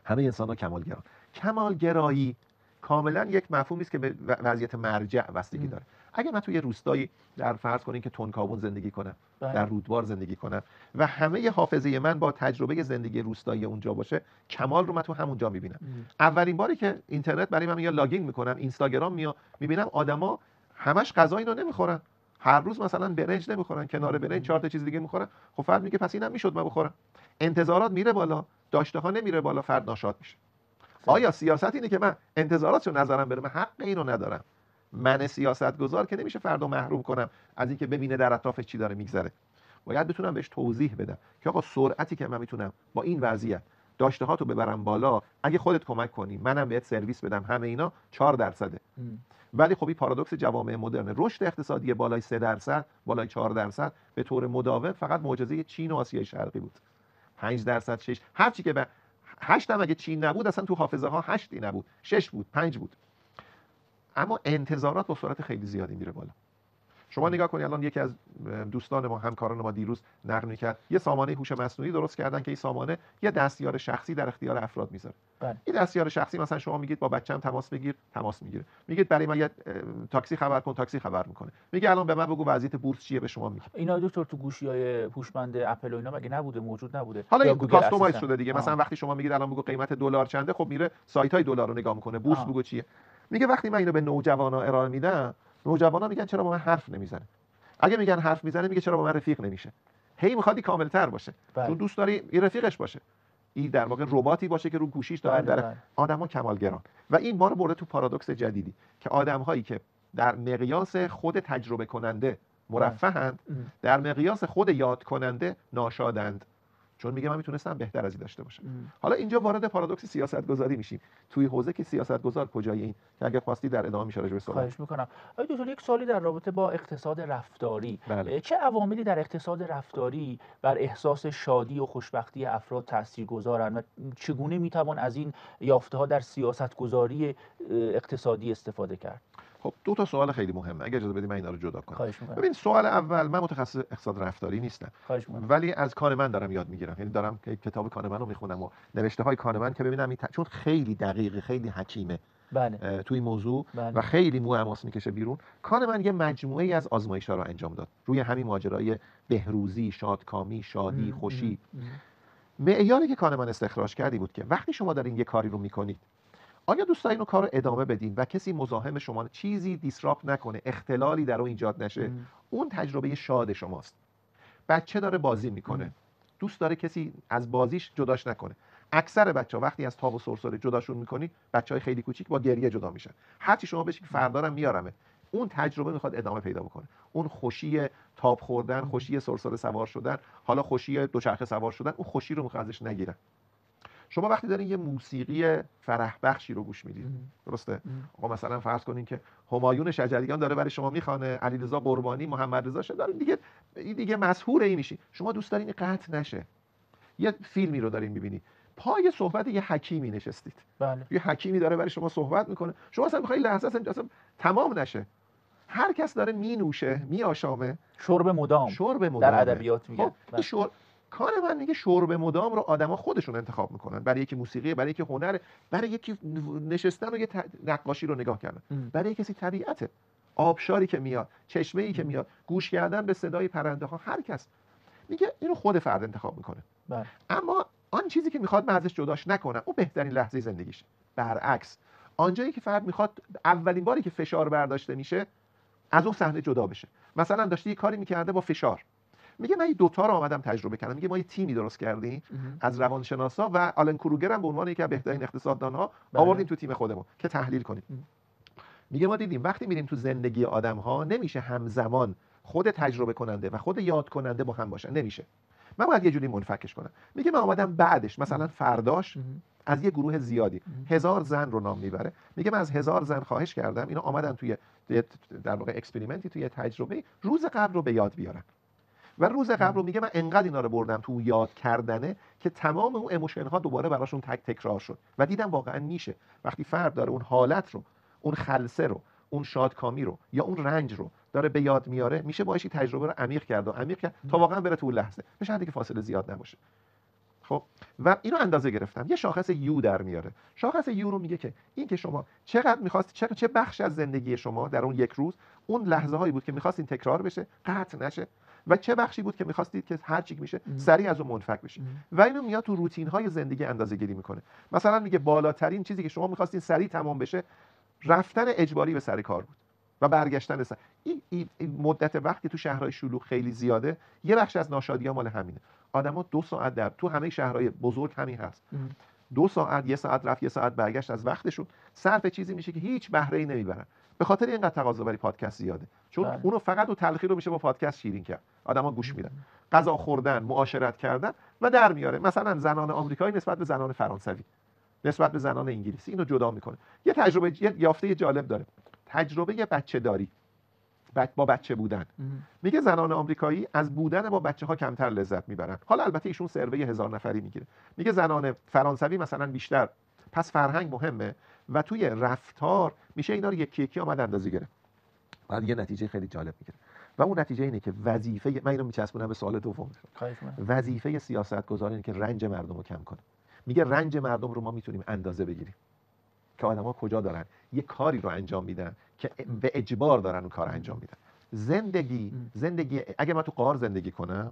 همه انسان‌ها کمالگران. کمالگرایی کاملا یک مفهومی است که به وضعیت مرجع بستگی داره. اگه من توی روستایی در فرض کنین که تنکابون زندگی کنم، در رودوار زندگی کنم و همه حافظه من با تجربه زندگی روستایی اونجا باشه، کمال رو من تو همونجا میبینم. اولین باری که اینترنت برای من یا لاگین میکنم، اینستاگرام میبینم آدما همش غذا اینو نمیخورن، هر روز مثلا برنج نمیخورن، کنار برنج 4 تا چیز دیگه میخورن. خب فرد میگه پس اینم میشد من بخورم. انتظارات میره بالا، داشته ها نمیره بالا، فرد ناشاد میشه. آیا سیاست اینه که من انتظاراتشو نذارم بره؟ من حق اینو ندارم. من سیاستگزار که نمیشه فردو محروم کنم از اینکه ببینه در اطرافش چی داره میگذره. باید بتونم بهش توضیح بدم که آقا سرعتی که من میتونم با این وضعیت داشته هاتو ببرم بالا، اگه خودت کمک کنی منم بهت سرویس بدم، همه اینا 4%. ولی خب این پارادوکس جوامع مدرن، رشد اقتصادی بالای 3%، بالای 4% به طور مداوم فقط معجزه چین و آسیای شرقی بود. 5%، 6، هر چی که به 8 هم اگه چین نبود اصلا تو حافظه ها 8 نبود، 6 بود، 5 بود. اما انتظارات با سرعت خیلی زیادی میره بالا. شما نگاه کنید الان یکی از دوستان ما، همکاران ما دیروز نقل می‌کرد یه سامانه هوش مصنوعی درست کردن که این سامانه یه دستیار شخصی در اختیار افراد میذاره. این دستیار شخصی مثلا شما میگید با بچه‌م تماس بگیر، تماس میگیره. میگید برای من یه تاکسی خبر کن، تاکسی خبر میکنه. میگه الان به من بگو وضعیت بورس چیه، به شما میگه.
اینا دکتر تو گوشی‌های هوشمند اپل و اینا مگه نبوده، موجود نبوده؟
حالا این کاستومایز شده دیگه. مثلا وقتی شما میگید الان بگو قیمت دلار چنده، خب میره سایت‌های دلار رو نگاه میکنه، بورس بگو چیه. میگه وقتی من اینو به نوجوانا ارائه میدم، نوجوانا میگن چرا با من حرف نمیزنه؟ اگه میگن حرف میزنه، میگه چرا با من رفیق نمیشه؟ هی میخواد کاملتر باشه، چون دوست داره این رفیقش باشه، این در واقع رباتی باشه که رو گوشیش داره. در آدما کمالگران و این ما رو برده تو پارادوکس جدیدی که آدم‌هایی که در مقیاس خود تجربه کننده مرفه‌اند، در مقیاس خود یاد کننده ناشادند، چون میگه من میتونستم بهتر از این داشته باشم. حالا اینجا وارد پارادوکس سیاستگذاری میشیم. توی حوزه که سیاستگزار کجای این که اگه خواستی در ادامه میشه راجع به صحبت.
خواهش میکنم. آقای دکتر یک سوالی در رابطه با اقتصاد رفتاری. چه عواملی در اقتصاد رفتاری بر احساس شادی و خوشبختی افراد تاثیرگذارند و چگونه میتوان از این یافته‌ها در سیاستگذاری اقتصادی استفاده کرد؟
خب 2 تا سوال خیلی مهمه، اگه اجازه بدید من اینا رو جدا کنم.
خواهش می‌کنم.
ببین سوال اول، من متخصص اقتصاد رفتاری نیستم، ولی از کانمن دارم یاد میگیرم. یعنی دارم کتاب کانمن رو میخونم و نوشته‌های کانمن که ببینم چون خیلی دقیقه، خیلی حکیمه توی موضوع و خیلی مو حماس میکشه بیرون. کانمن یه مجموعه‌ای از آزمایش‌ها رو انجام داد روی همین ماجرای بهروزی، شادکامی، شادی، خوشی. معیاری که کانمن استخراج کردی بود که وقتی شما دارین یه کاری رو میکنید، آیا دوست دارین اون کار رو ادامه بدین و کسی مزاحم شما چیزی دیسراپت نکنه، اختلالی در اون ایجاد نشه، اون تجربه شاد شماست. بچه داره بازی میکنه، دوست داره کسی از بازیش جداش نکنه. اکثر بچه‌ها وقتی از تاب و سرسره جداشون میکنی، بچه‌های خیلی کوچیک با گریه جدا میشن. هرچی شما بهش فردارم میارمه، اون تجربه میخواد ادامه پیدا بکنه. اون خوشی تاب خوردن، خوشی سرسره سوار شدن، حالا خوشی دوچرخه سوار شدن، اون خوشی رو میخواد ازش نگیرن. شما وقتی دارین یه موسیقی فرح بخشی رو گوش میدید، درسته؟ آقا مثلا فرض کنین که همایون شجریان داره برای شما میخوانه، علیرضا قربانی، محمد رضا شاه دارین، دیگه مسحور این میشی. شما دوست دارین قطع نشه. یه فیلمی رو دارین میبینی، پای صحبت یه حکیمی نشستید.
بله.
یه حکیمی داره برای شما صحبت میکنه، شما اصلا میخواید لحظه اصلا تمام نشه. هر کس داره مینوشه، میآشامه.
شرب مدام در ادبیات میگن.
خب کار من میگه شرب مدام رو آدما خودشون انتخاب میکنن. برای یکی موسیقی، برای یکی هنر، برای یکی نشستن و یه نقاشی رو نگاه کردن، برای کسی طبیعته، آبشاری که میاد، چشمه‌ای که میاد، گوش کردن به صدای پرنده ها. هر کس میگه اینو خود فرد انتخاب میکنه.
بله.
اما آن چیزی که میخواد من ازش جداش نکنم، اون بهترین لحظه زندگیشه. برعکس، آنجایی که فرد میخواد اولین باری که فشار برداشته میشه از اون صحنه جدا بشه. مثلا داشته یه کاری میکرده با فشار، میگه من این دوتا رو آمدم تجربه کردم. میگه ما یه تیمی درست کردیم از روانشناسا و آلن کروگر هم به عنوان یکی از بهترین اقتصاددان‌ها آوردیم تو تیم خودمون که تحلیل کنیم. میگه ما دیدیم وقتی میریم تو زندگی آدم‌ها نمیشه همزمان خود تجربه کننده و خود یاد کننده با هم باشن، نمیشه. من باید یه جوری منفکش کنم. میگه من آمدم بعدش مثلا فرداش از یه گروه زیادی 1000 زن رو نام میبره، میگه من از 1000 زن خواهش کردم اینا آمدن توی در واقع اکسپریمنتی، توی تجربه روز قبل رو به یاد بیارن و روز قبل رو میگه من انقدر اینا رو بردم تو یاد کردنه که تمام اون ایموشن ها دوباره براشون تکرار شد و دیدم واقعا میشه. وقتی فرد داره اون حالت رو، اون خلسه رو، اون شادکامی رو یا اون رنج رو داره به یاد میاره، میشه باهاش تجربه رو عمیق کرد تا واقعا بره تو لحظه، به شرطی که فاصله زیاد نباشه. خب و اینو اندازه گرفتم، یه شاخص یو در میاره. شاخص یو رو میگه که این که شما چقدر می‌خواست، چه بخش از زندگی شما در اون یک روز اون لحظه هایی بود که می‌خواستین تکرار بشه، قطع نشه، و چه بخشی بود که می‌خواستید که هر چی میشه سریع از اون منفک بشه. و اینو میاد تو روتین های زندگی اندازه‌گیری میکنه. مثلا میگه بالاترین چیزی که شما می‌خواستین سریع تمام بشه رفتن اجباری به سر کار بود و برگشتن سر. این مدت وقتی تو شهرهای شلوغ خیلی زیاده، یه بخش از ناشادی‌ها مال همینه. آدما 2 ساعت در تو همه شهرهای بزرگ همین هست. 2 ساعت، 1 ساعت رفت 1 ساعت برگشت از وقتشون صرف چیزی میشه که هیچ بهره‌ای نمیبرن. به خاطر اینقدر تقاضا برای پادکست زیاده، چون اونو فقط اون تلخی رو میشه با پادکست شیرین کرد. آدما گوش میدن، غذا خوردن، معاشرت کردن و در میاره. مثلا زنان آمریکایی نسبت به زنان فرانسوی، نسبت به زنان انگلیسی اینو جدا میکنه. یه تجربه، یه یافته جالب داره، تجربه بچه داری با بچه بودن. میگه زنان آمریکایی از بودن با بچه ها کمتر لذت میبرن. حالا البته ایشون سروی 1000 نفری میگیره. میگه زنان فرانسوی مثلا بیشتر، پس فرهنگ مهمه و توی رفتار میشه اینا رو یکی یکی آمد اندازه گرفت. بعد یه نتیجه خیلی جالب میگیره و اون نتیجه اینه که وظیفه، من اینو میچسبونم به سوال دوم، وظیفه سیاستگزار اینه که رنج مردم رو کم کنه. میگه رنج مردم رو ما میتونیم اندازه بگیریم که آدم‌ها کجا دارن یه کاری رو انجام میدن که به اجبار دارن اون کار انجام میدن. زندگی اگه من تو غار زندگی کنم،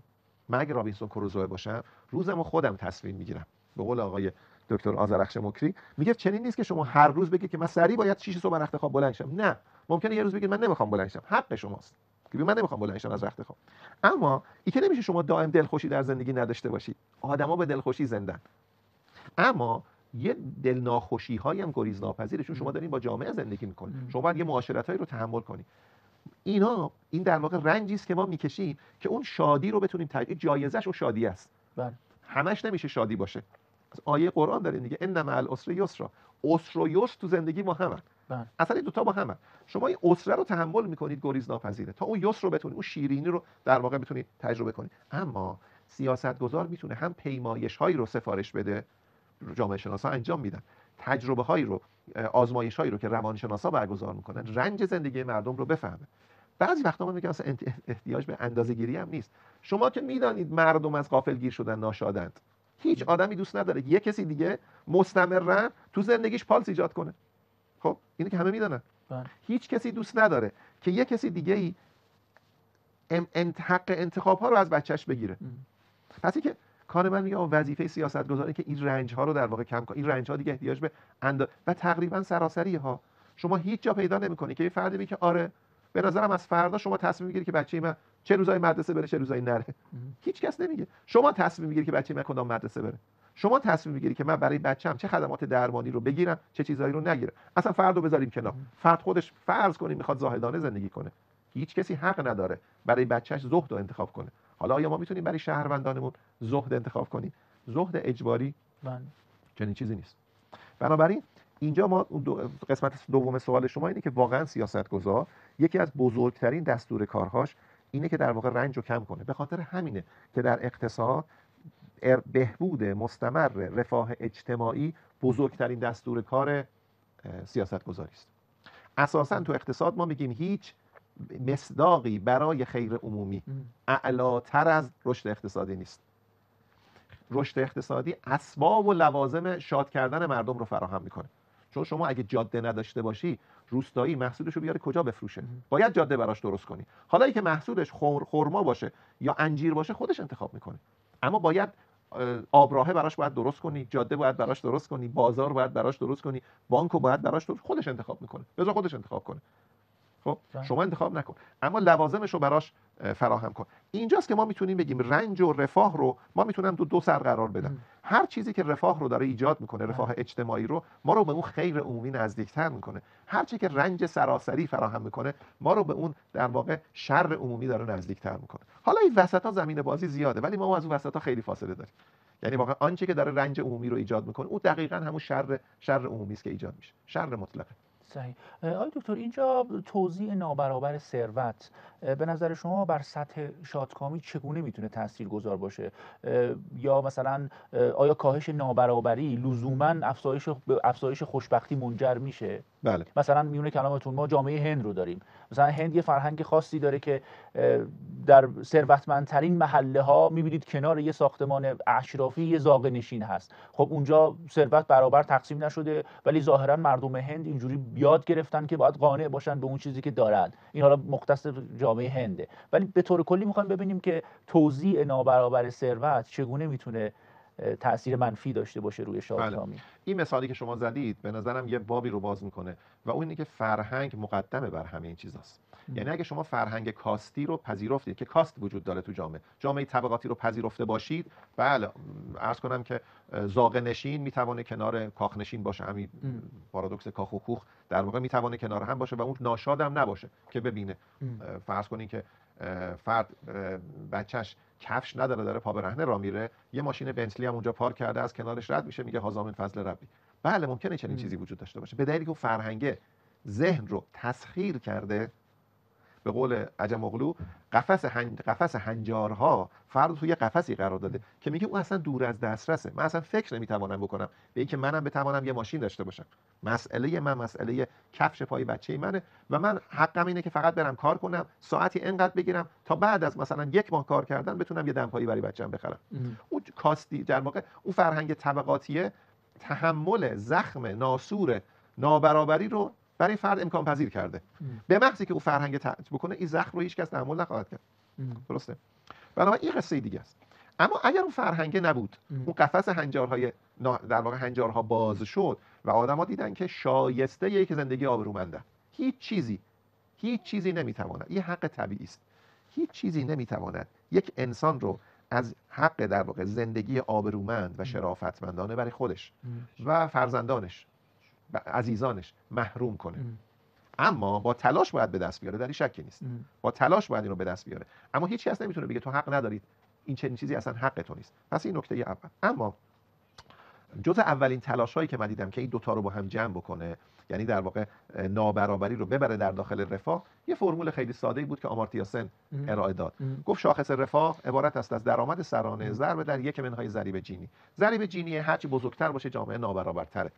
من اگه رابینسون کروزو باشم، روزمو خودم تصمیم میگیرم. به قول آقای دکتر آذرخش مکری میگه چنین نیست که شما هر روز بگید که من سریع باید 6 صبح رخت خواب بلند شم. نه، ممکنه یه روز بگید من نمیخوام بلند شم، حق شماست که من نمیخوام بلند شم از رخت خواب. اما این که نمیشه شما دائم دلخوشی در زندگی نداشته باشید. آدما به دلخوشی زندن، اما یه دل ناخوشی هایی هم گریز ناپذیره، چون شما دارین با جامعه زندگی میکنید، شما باید یه معاشرتایی رو تحمل کنید. این در واقع رنجی است که ما میکشیم که اون شادی رو بتونیم جایزش اون شادی است.
بله.
همش نمیشه شادی باشه. آیه قرآن داره میگه ان مع العسر یسرا. عسر و یسر تو زندگی با همن. اصلا این دو تا با همن. شما این عسر رو تحمل میکنید، گریز ناپذیره، تا اون یسر رو بتونید، اون شیرینی رو در واقع بتونید تجربه کنید. اما سیاستگزار میتونه هم پیمایش هایی رو سفارش بده، جامعه شناسا انجام میدن، تجربه هایی رو، آزمایش هایی رو که روانشناسا برگزار میکنن، رنج زندگی مردم رو بفهمه. بعضی وقتا من میگم اصلا احتیاج به اندازه‌گیری هم نیست. شما که میدانید مردم از غافلگیر شدن ناشادند. هیچ آدمی دوست نداره یه کسی دیگه مستمرا تو زندگیش پالس ایجاد کنه. خب اینو که همه میدونن. هیچ کسی دوست نداره که یه کسی دیگه ای حق انتخاب ها رو از بچهش بگیره. پس که کار من میگم وظیفه سیاستگزاری که این رنج ها رو در واقع کم کنه. این رنج ها دیگه احتیاج به و تقریبا سراسری ها شما هیچ جا پیدا نمی‌کنی که یه فردی میگه که آره به نظرم از فردا شما تصمیم میگیری که بچه‌ی من چه روزای مدرسه بره چه روزای نره. هیچ کس نمیگه. شما تصمیم میگیری که بچه‌ی من کدام مدرسه بره. شما تصمیم میگیری که من برای بچه‌م چه خدمات درمانی رو بگیرم، چه چیزایی رو نگیرم. اصلا فردو بذاریم کنار. فرد خودش فرض کنیم میخواد زاهدانه زندگی کنه. هیچ کسی حق نداره برای بچه‌ش زهد رو انتخاب کنه. حالا آیا ما میتونیم برای شهروندانمون زهد انتخاب کنیم؟ زهد اجباری چنین چیزی نیست. بنابراین اینجا ما قسمت دوم سوال شما اینه که واقعا سیاستگزار یکی از بزرگترین دستور کارهاش اینه که در واقع رنج رو کم کنه. به خاطر همینه که در اقتصاد بهبود مستمر رفاه اجتماعی بزرگترین دستور کار سیاستگذاری است. اساساً تو اقتصاد ما میگیم هیچ مصداقی برای خیر عمومی اعلاتر از رشد اقتصادی نیست. رشد اقتصادی اسباب و لوازم شاد کردن مردم رو فراهم میکنه. چون شما اگه جاده نداشته باشی، روستایی محصولش رو بیاره کجا بفروشه؟ باید جاده براش درست کنی. حالا که محصولش خرما باشه یا انجیر باشه خودش انتخاب میکنه، اما باید آبراهه براش باید درست کنی، جاده باید براش درست کنی، بازار باید براش درست کنی، بانکو باید براش درست، خودش انتخاب میکنه. بذار خودش انتخاب کنه. خب شما انتخاب نکن، اما لوازمش رو براش فراهم کن. اینجاست که ما میتونیم بگیم رنج و رفاه رو ما میتونم دو سر قرار بدم. هر چیزی که رفاه رو داره ایجاد میکنه، رفاه اجتماعی رو، ما رو به اون خیر عمومی نزدیکتر میکنه. هر چیزی که رنج سراسری فراهم میکنه، ما رو به اون در واقع شر عمومی داره نزدیکتر میکنه. حالا این وسطا زمین بازی زیاده، ولی ما از اون وسطا خیلی فاصله داریم. یعنی واقعا آنچه که داره رنج عمومی رو ایجاد میکنه، اون دقیقاً همون شر عمومی است که ایجاد میشه، شر مطلق.
صحیح. آقای دکتر، اینجا توزیع نابرابر ثروت به نظر شما بر سطح شادکامی چگونه میتونه تاثیرگذار باشه؟ یا مثلا آیا کاهش نابرابری لزوما افزایش خوشبختی منجر میشه؟
بله.
مثلا میونه کلامتون ما جامعه هند رو داریم. مثلا هند یه فرهنگ خاصی داره که در ثروتمندترین محله ها میبینید کنار یه ساختمان اشرافی یه زاغ نشین هست. خب اونجا ثروت برابر تقسیم نشده، ولی ظاهرا مردم هند اینجوری یاد گرفتن که باید قانع باشن به اون چیزی که دارن. این حالا مختص جامعه هنده، ولی به طور کلی میخوایم ببینیم که توزیع نابرابر ثروت چگونه میتونه تأثیر منفی داشته باشه روی شادکامی.
این مثالی که شما زدید به نظرم یه بابی رو باز میکنه و اون اینه که فرهنگ مقدمه بر همه این چیزاست. یعنی اگه شما فرهنگ کاستی رو پذیرفتید که کاست وجود داره تو جامعه طبقاتی رو پذیرفته باشید، بله عرض کنم که زاغ نشین میتونه کنار کاخ نشین باشه، همین پارادوکس کاخ و کوخ در واقع میتونه کنار هم باشه و اون ناشاد هم نباشه که ببینه. فرض کنین که فرد بچهش کفش نداره، داره پا برهنه راه میره، یه ماشین بنتلی هم اونجا پارک کرده، از کنارش رد میشه، میگه هذا من فضل ربی. بله ممکنه چنین چیزی وجود داشته باشه، به دلیلی که فرهنگ ذهن رو تسخیر کرده. به قول عجم اغلو قفس هنجارها فرد توی قفسی قرار داده که میگه اون اصلا دور از دسترسه، من اصلا فکر نمیتوانم بکنم به اینکه منم بتوانم یه ماشین داشته باشم. مسئله کفش پای بچه منه و من حقم اینه که فقط برم کار کنم، ساعتی انقدر بگیرم تا بعد از مثلا 1 ماه کار کردن بتونم یه دمپایی برای بچه‌ام بخرم. اون کاستی در واقع اون فرهنگ طبقاتیه تحمل زخم ناسور نابرابری رو برای فرد امکان پذیر کرده. به محضی که اون فرهنگ بکنه، این زخم رو هیچ کس تحمل نخواهد کرد. درسته؟ بنابراین این قصه دیگه است. اما اگر اون فرهنگ نبود، اون قفس هنجارهای در واقع هنجارها باز شد و آدما دیدن که شایسته یک زندگی آبرومنده، هیچ چیزی نمیتواند، این حق طبیعی است، هیچ چیزی نمیتواند یک انسان رو از حق در واقع زندگی آبرومند و شرافتمندانه برای خودش و فرزندانش و عزیزانش محروم کنه. اما با تلاش باید به دست بیاره، در این شکی نیست. با تلاش باید اینو به دست بیاره. اما هیچ کس نمیتونه بگه تو حق ندارید، این چنین چیزی اصلا حق تو نیست. پس این نکته اول. اما جز اولین تلاش‌هایی که من دیدم که این دوتا رو با هم جمع بکنه، یعنی در واقع نابرابری رو ببره در داخل رفاه، یه فرمول خیلی ساده‌ای بود که آمارتیا سن ارائه داد. گفت شاخص رفاه عبارت است از درآمد سرانه ضرب در 1 ضریب جینی. ضریب جینی هرچی بزرگتر باشه جامعه نابرابرتره.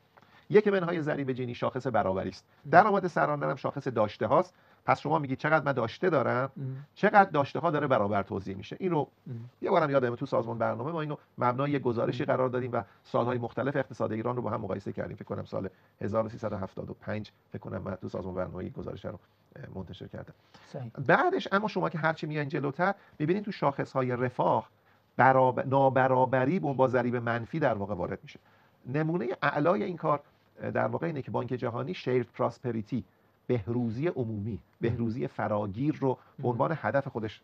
1 ضریب جینی شاخص برابری است. درآمد سرانه هم شاخص داشته هاست. پس شما میگی چقدر من داشته دارم، چقدر داشته ها داره برابر توزیع میشه. اینو یه بارم یادمه تو سازمان برنامه ما اینو مبنای یک گزارشی قرار دادیم و سالهای مختلف اقتصاد ایران رو با هم مقایسه کردیم. فکر کنم سال 1375 فکر کنم من تو سازمان برنامه یک گزارش رو منتشر کردم. بعدش اما شما که هرچی میایین جلوتر میبینید تو شاخص های رفاه نابرابری با ضریب منفی در واقع وارد میشه. نمونه اعلای این کار در واقع اینه که بانک جهانی شیرد پراسپریتی، بهروزی عمومی، بهروزی فراگیر رو به عنوان هدف خودش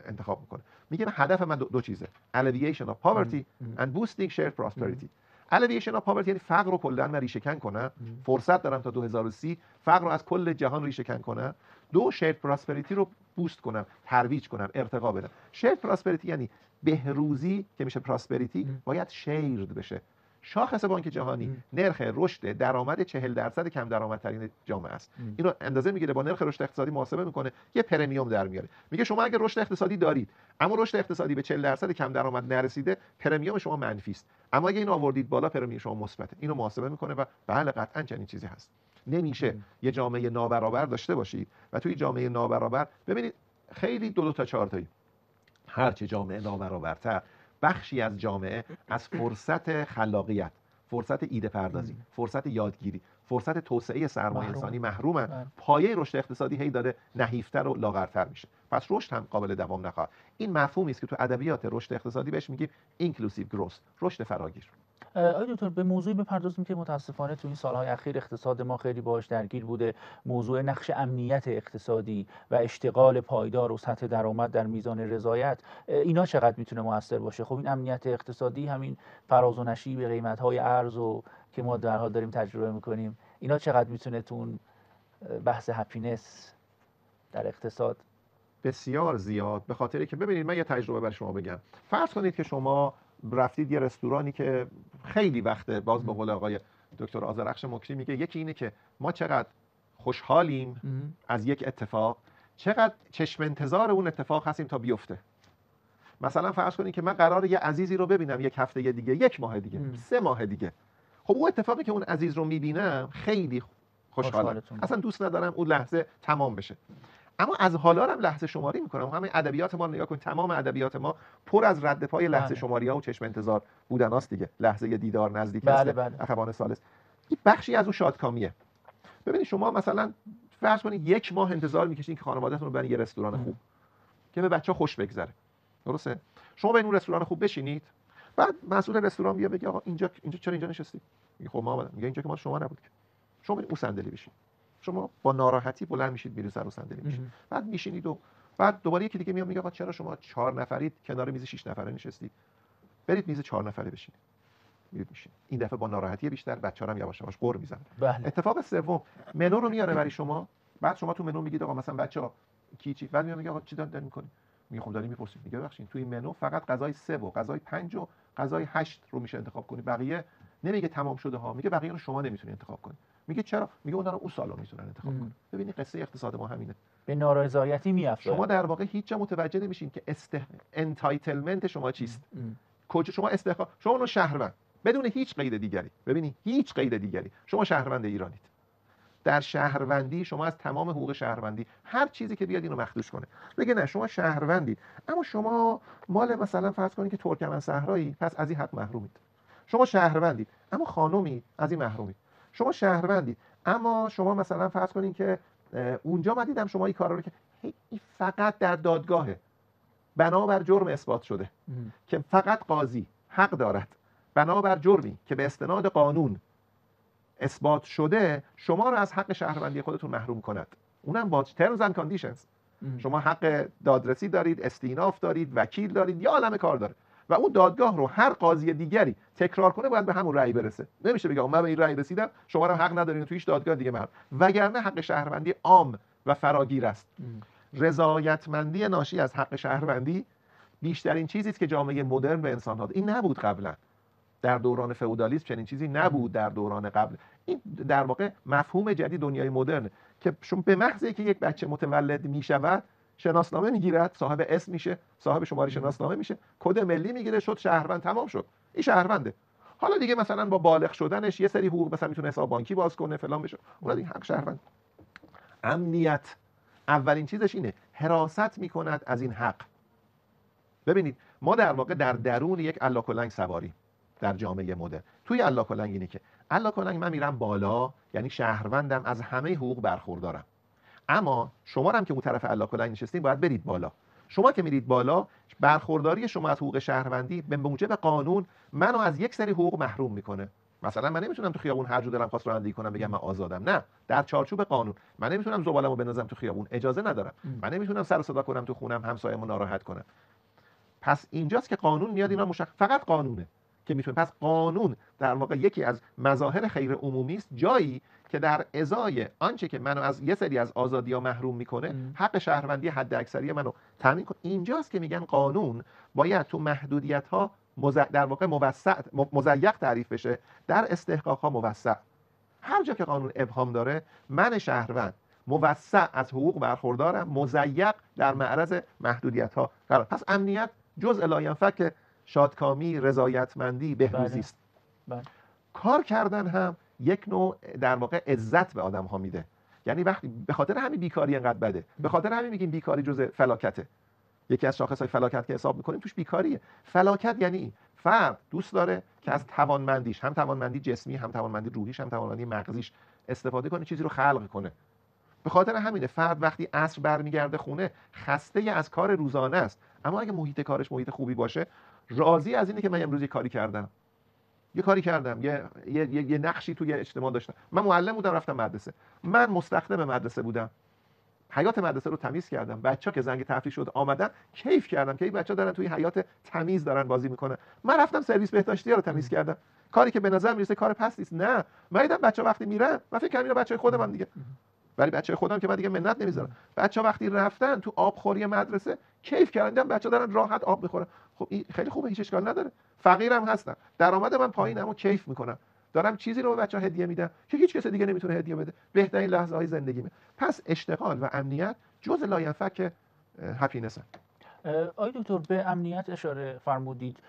انتخاب میکنه. میگه هدف من دو چیزه: alleviation of poverty and boosting shared prosperity. alleviation of poverty یعنی فقر رو کلاً ریشه کن کنم، فرصت دارم تا 2030 فقر رو از کل جهان ریشه کن کنم. دو، shared prosperity رو بوست کنم، ترویج کنم، ارتقا بدم. shared prosperity یعنی بهروزی که میشه پراسپریتی باید شیرد بشه. شاخص بانک جهانی نرخ رشد درآمد 40% کم درآمدترین جامعه است. اینو اندازه میگیره، با نرخ رشد اقتصادی محاسبه میکنه، یه پرمیوم در میاره. میگه شما اگه رشد اقتصادی دارید اما رشد اقتصادی به 40% کم درآمد نرسیده، پرمیوم شما منفی است. اما اگه اینو آوردید بالا، پرمیوم شما مثبته. اینو محاسبه میکنه و بله قطعا چنین چیزی هست. نمیشه یه جامعه نابرابر داشته باشید و توی جامعه نابرابر ببینید خیلی دو تا چهار تایی، هرچه جامعه نابرابرتر، بخشی از جامعه از فرصت خلاقیت، فرصت ایده پردازی، فرصت یادگیری، فرصت توسعه سرمایه انسانی محرومن. پایه رشد اقتصادی هی داره نحیفتر و لاغرتر میشه، پس رشد هم قابل دوام نخواهد. این مفهومی است که تو ادبیات رشد اقتصادی بهش میگیم اینکلوسیو گروث، رشد فراگیر.
آقای دکتر به موضوعی بپردازیم که متاسفانه تو این سالهای اخیر اقتصاد ما خیلی باهاش درگیر بوده، موضوع نقش امنیت اقتصادی و اشتغال پایدار و سطح درآمد در میزان رضایت. اینا چقدر میتونه موثر باشه؟ خب این امنیت اقتصادی، همین فراز و نشیب قیمت‌های ارز و که ما در حال داریم تجربه میکنیم، اینا چقدر میتونه تو اون بحث هپینس در اقتصاد؟
بسیار زیاد. به خاطری که ببینید من یه تجربه برای شما بگم. فرض کنید که شما رفتید یه رستورانی که خیلی وقته، باز به قول آقای دکتر آذرخش مکری میگه یکی اینه که ما چقدر خوشحالیم از یک اتفاق، چقدر چشم انتظار اون اتفاق هستیم تا بیفته. مثلا فرض کنید که من قراره یه عزیزی رو ببینم یک هفته دیگه، یک ماه دیگه، 3 ماه دیگه. خب اون اتفاقی که اون عزیز رو میبینم خیلی خوشحالم، اصلا دوست ندارم اون لحظه تمام بشه، اما از حالا هم لحظه شماری میکنم. همین ادبیات ما رو نگاه کنید، تمام ادبیات ما پر از رد پای لحظه شماری ها و چشم انتظار بودناست دیگه. لحظه دیدار نزدیک است، اخوان ثالث، این بخشی از اون شادکامیه. ببینید شما مثلا فرض کنید 1 ماه انتظار میکشید که خانواده‌تون رو ببرید یه رستوران خوب که به بچه‌ها خوش بگذره، درسته؟ شما به اون رستوران خوب بشینید، بعد مسئول رستوران بیا بگه آقا اینجا چرا اینجا نشستی؟ میگه خب ما میگه اینجا که ما شما نبود که، شما برید اون صندلی بشین. شما با ناراحتی بلند میشید میرید سر صندلی میشین، بعد میشینید و بعد دوباره یکی دیگه میاد میگه آقا چرا شما 4 نفرید کنار میز 6 نفره نشستید؟ برید میز 4 نفره بشینید. میرید میشین. این دفعه با ناراحتی بیشتر بچه‌ها هم یواش یواش قُر میزنن. اتفاق سوم، منو رو میاره برای شما، بعد شما تو منو میگید آقا مثلا بچه‌ها کی بعد میگه آقا چی دارین میکنید؟ میگه خب دارین میپرسید. میگه ببخشید توی منو فقط غذای 3 و غذای 5 و غذای 8 رو میشه انتخاب کنید، بقیه نمیگه تمام شده ها، میگه بقیه رو شما نمیتونید انتخاب کنید. میگه چرا؟ میگه اونا رو اون سالن میتونن انتخاب کنن. ببینید قصه اقتصاد ما همینه،
به نارضایتی میافته.
شما در واقع هیچ جا متوجه نمیشین که انتایتلمنت شما چیست. کجا شما استحقاق، شما اون شهروند بدون هیچ قید دیگری، ببینید هیچ قید دیگری شما شهروند ایرانید. در شهروندی شما از تمام حقوق شهروندی، هر چیزی که بیاد اینو مخدوش کنه بگه نه شما شهروندید، اما شما مال مثلا فرض کنید که ترکمن صحرایی، پس از این حق محرومید. شما شهروندید اما خانومی، از این محرومید. شما شهروندید اما شما مثلا فرض کنید که اونجا من دیدم شما این کارا رو که این فقط در دادگاهه، بنابر جرم اثبات شده که فقط قاضی حق دارد بنابر جرمی که به استناد قانون اثبات شده شما رو از حق شهروندی خودتون محروم کند، اونم با terms and conditions. شما حق دادرسی دارید، استیناف دارید، وکیل دارید، یا عالمه کار داره و اون دادگاه رو هر قاضی دیگری تکرار کنه باید به همون رأی برسه. نمیشه بگم من به این رأی رسیدم شما رو حق ندارین تو هیچ دادگاه دیگه محروم، وگرنه حق شهروندی عام و فراگیر است. رضایتمندی ناشی از حق شهروندی بیشترین چیزی است که جامعه مدرن به انسان داد. این نبود قبلا، در دوران فئودالیسم چنین چیزی نبود، در دوران قبل. این در واقع مفهوم جدید دنیای مدرن که شما به محض اینکه یک بچه متولد میشود شناسنامه میگیرد، صاحب اسم میشه، صاحب شماره شناسنامه میشه، کد ملی میگیره، شد شهروند، تمام شد، این شهرونده. حالا دیگه مثلا با بالغ شدنش یه سری حقوق مثلا میتونه حساب بانکی باز کنه فلان بشه، اون دیگه حق شهروند. امنیت اولین چیزش اینه، حراست میکند از این حق. ببینید ما در واقع در درون یک الاکلنگ سواری در جامعه مدرن. توی الاکلنگ اینه که الاکلنگ من میرم بالا، یعنی شهروندم، از همه حقوق برخوردارم، اما شما هم که اون طرف الاکلنگ نشستین باید برید بالا. شما که میرید بالا، برخورداری شما از حقوق شهروندی به موجب قانون منو از یک سری حقوق محروم میکنه. مثلا من نمیتونم تو خیابون هر جو دلم خواست رانندگی کنم بگم من آزادم، نه، در چارچوب قانون. من نمیتونم زباله‌مو بندازم تو خیابون، اجازه ندارم. من نمیتونم سر و صدا کنم تو خونم، همسایه‌مو ناراحت کنم. پس اینجاست که قانون میاد اینا فقط قانونه که میتونه. پس قانون در واقع یکی از مظاهر خیر عمومی است، جایی که در ازای آنچه که منو از یه سری از آزادی‌ها محروم میکنه حق شهروندی حد اکثری منو تامین کنه. اینجاست که میگن قانون باید تو محدودیت‌ها در واقع موسع مضیق تعریف بشه، در استحقاق‌ها موسع. هر جا که قانون ابهام داره، من شهروند موسع از حقوق برخوردارم، مضیق در معرض محدودیت‌ها قرار. پس امنیت جزء لاینفک شادکامی، رضایتمندی، بهروزی است.
بله.
کار کردن هم یک نوع در واقع عزت به آدم‌ها میده. یعنی وقتی به خاطر همین بیکاری اینقدر بده، به خاطر همین میگیم بیکاری جزء فلاکته. یکی از شاخص‌های فلاکت که حساب می‌کنیم توش بیکاریه. فلاکت یعنی این فرد دوست داره که از توانمندیش، هم توانمندی جسمی، هم توانمندی روحیش، هم توانمندی مغزیش استفاده کنه، چیزی رو خلق کنه. به خاطر همینه فرد وقتی عصر برمیگرده خونه خسته از کار روزانه است، اما اگه محیط کارش محیط خوبی باشه، راضی از اینه که من امروز یه کاری کردم، یه نقشی توی اجتماع داشتم. من معلم بودم، رفتم مدرسه، من مستخدم مدرسه بودم، حیات مدرسه رو تمیز کردم، بچه‌ها که زنگ تفریح شد آمدن کیف کردم که این بچه‌ها دارن توی حیات تمیز دارن بازی میکنن. من رفتم سرویس بهداشتی رو تمیز کردم، کاری که به نظر میرسه کار پستی است. نه، من دیدم بچه‌ها وقتی میرن، من فکر کردم اینا بچه‌های خودم دیگه، ولی بچه‌های خودم که من دیگه منت نمیذارم. بچه‌ها وقتی رفتن تو آبخوری مدرسه کیف کردن، دیدم بچه‌ها دارن راحت آب میخورن. خب این خیلی خوبه، هیچ اشکال نداره. فقیرم هستم، درآمد من پایینه، اما کیف میکنم، دارم چیزی رو به بچه‌ها هدیه میدم که هیچ کس دیگه نمیتونه هدیه بده. بهترین لحظه‌های زندگیمه. پس اشتغال و امنیت جزء لاینفک هپینس.
آقای دکتر به امنیت اشاره فرمودید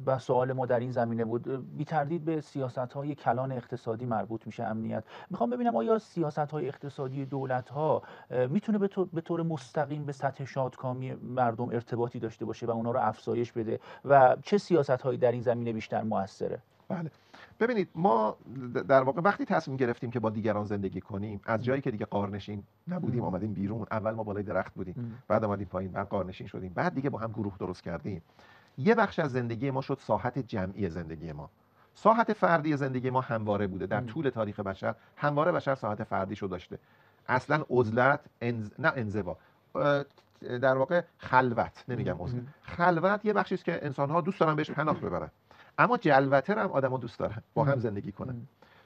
و سوال ما در این زمینه بود. بی تردید به سیاست‌های کلان اقتصادی مربوط میشه امنیت. میخوام ببینم آیا سیاست‌های اقتصادی دولت‌ها میتونه به طور مستقیم به سطح شادکامی مردم ارتباطی داشته باشه و اونا رو افزایش بده و چه سیاست‌هایی در این زمینه بیشتر موثره؟
بله، ببینید ما در واقع وقتی تصمیم گرفتیم که با دیگران زندگی کنیم، از جایی که دیگه غارنشین نبودیم آمدیم بیرون. اول ما بالای درخت بودیم، بعد آمدیم پایین، بعد غارنشین شدیم، بعد دیگه با هم گروه درست کردیم. یه بخش از زندگی ما شد ساحت جمعی زندگی ما. ساحت فردی زندگی ما همواره بوده در طول تاریخ بشر، همواره بشر ساحت فردیشو داشته. اصلا عزلت نه انزوا، در واقع خلوت، نمیگم عزلت، خلوت یه بخشی است که انسان‌ها دوست دارن بهش پناه ببرن. اما جلوته هم آدم‌ها دوست دارن با هم زندگی کنن.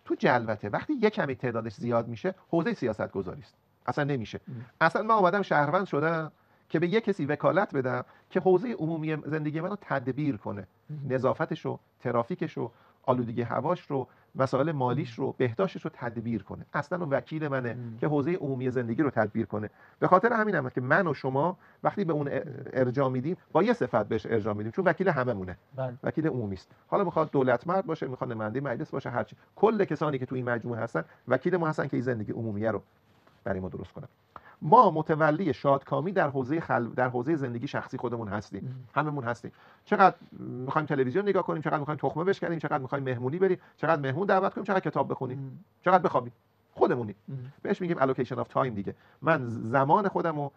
تو جلوته وقتی یک کمی تعدادش زیاد میشه، حوزه سیاست‌گذاری است، اصلا نمیشه. اصلا من اومدم شهروند شدم که به یک کسی وکالت بدم که حوزه عمومی زندگی منو تدبیر کنه، نظافتش رو، ترافیکش رو، آلودگی هواش رو، مسائل مالیش رو، بهداشتش رو تدبیر کنه. اصلا اون وکیل منه که حوزه عمومی زندگی رو تدبیر کنه. به خاطر همینم که من و شما وقتی به اون ارجاع میدیم با یه صفت بهش ارجاع میدیم، چون وکیل هممونه، وکیل عمومی است. حالا میخواد دولت مرد باشه، میخواد نماینده مجلس باشه، هر چی، کل کسانی که تو این مجموعه هستن وکیل ما هستن که این زندگی عمومی رو برای ما درست کنن. ما متولی شادکامی در حوزه زندگی شخصی خودمون هستیم، هممون هستیم. چقدر میخوایم تلویزیون نگاه کنیم، چقدر میخوایم تخمه بشکنیم، چقدر میخوایم مهمونی بریم، چقدر مهمون دعوت کنیم، چقدر کتاب بخونیم، چقدر بخوابیم، خودمونی. بهش میگیم allocation of time دیگه. من زمان خودمو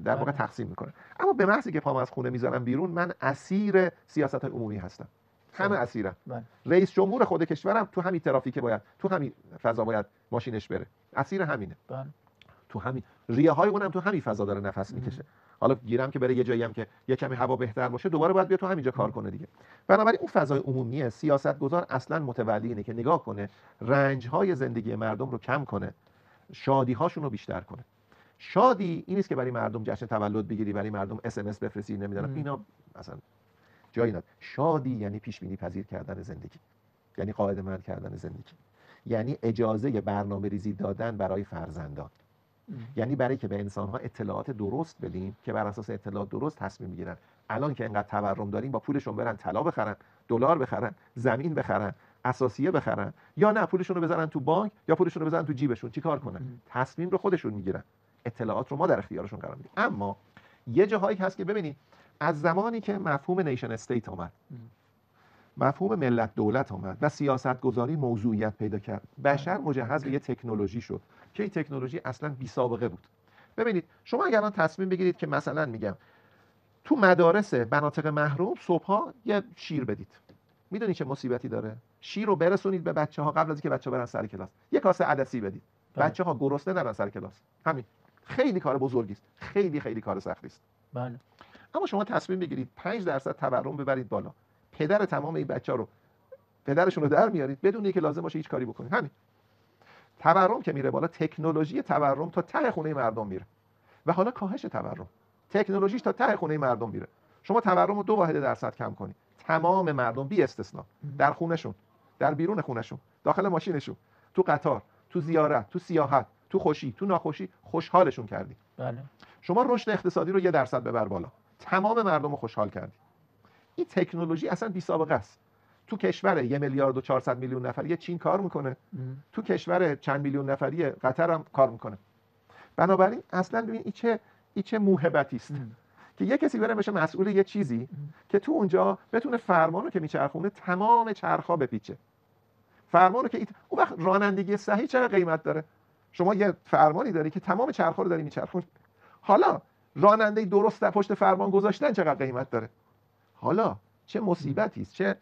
در واقع تقسیم میکنم. اما به محضی که پام از خونه میذارم بیرون، من اسیر سیاست‌های عمومی هستم. همه اسیرم. رئیس جمهور خود کشورم تو همین ترافیک باید، تو همین فضا باید ماشینش بره. اسیر همینه. تو همین ریه های اونم تو همین فضا داره نفس میکشه. حالا گیرم که بره یه جایی هم که یه کمی هوا بهتر باشه، دوباره باید بیا تو همینجا کار کنه دیگه. بنابراین اون فضای عمومی سیاستگزار اصلا متولی اینه که نگاه کنه رنج های زندگی مردم رو کم کنه، شادی هاشون رو بیشتر کنه. شادی این نیست که برای مردم جشن تولد بگیری، برای مردم اس ام اس بفرستی، نمیدونم اینا مثلا جایی نداره. شادی یعنی پیش بینی پذیر کردن زندگی، یعنی قاعده‌مند کردن زندگی، یعنی اجازه برنامه‌ریزی دادن برای فرزندان، یعنی برای که به انسان‌ها اطلاعات درست بدیم که بر اساس اطلاعات درست تصمیم میگیرن. الان که اینقدر تورم داریم، با پولشون برن طلا بخرن، دلار بخرن، زمین بخرن، اساسیه بخرن، یا نه پولشون رو بذارن تو بانک یا پولشون رو بذارن تو جیبشون، چیکار کنن؟ تصمیم رو خودشون میگیرن. اطلاعات رو ما در اختیارشون قرار میدیم. اما یه جاهایی هست که ببینید، از زمانی که مفهوم نیشن استیت اومد، مفهوم ملت دولت آمد و سیاست گذاری موضوعیت پیدا کرد، بشر مجهز به یه تکنولوژی شد که این تکنولوژی اصلا بی سابقه بود. ببینید شما اگر الان تصمیم بگیرید که مثلا میگم تو مدارس مناطق محروم صبحها یه شیر بدید، میدونید چه مصیبتی داره؟ شیر رو برسونید به بچه‌ها قبل از اینکه بچه‌ها برن سر کلاس. یه کاسه عدسی بدید، بچه‌ها گرسنه نرن سر کلاس. همین. خیلی کار بزرگی است، خیلی کار سختی است.
بله.
اما شما تصمیم بگیرید 5% تورم ببرید بالا، پدر تمام این بچه‌ها رو، پدرشون رو در میارید بدون اینکه لازم باشه هیچ کاری بکنید. همین. تورم که میره بالا، تکنولوژی تورم تا ته خونه مردم میره. و حالا کاهش تورم، تکنولوژیش تا ته خونه مردم میره. شما تورم رو 2 واحد درصد کم کنید، تمام مردم بی استثنا در خونشون، در بیرون خونشون، داخل ماشینشون، تو قطار، تو زیارت، تو سیاحت، تو خوشی، تو ناخوشی خوشحالشون کردی.
بله.
شما رشد اقتصادی رو 1% ببر بالا، تمام مردم رو خوشحال کردی. این تکنولوژی اصلا بی سابقه است. تو کشور 1,400,000,000 نفری چین کار میکنه، تو کشور چند میلیون نفری قطر هم کار میکنه. بنابراین اصلا ببین این چه موهبتی است که یه کسی بره بشه مسئول یه چیزی که تو اونجا بتونه فرمانو که میچرخونه تمام چرخا بپیچه. فرمانو که اون وقت رانندگی صحیح چقدر قیمت داره؟ شما یه فرمانی داری که تمام چرخا رو داری میچرخونی. حالا راننده درست در پشت فرمان گذاشتن چقدر قیمت داره؟ حالا چه مصیبتی است، چه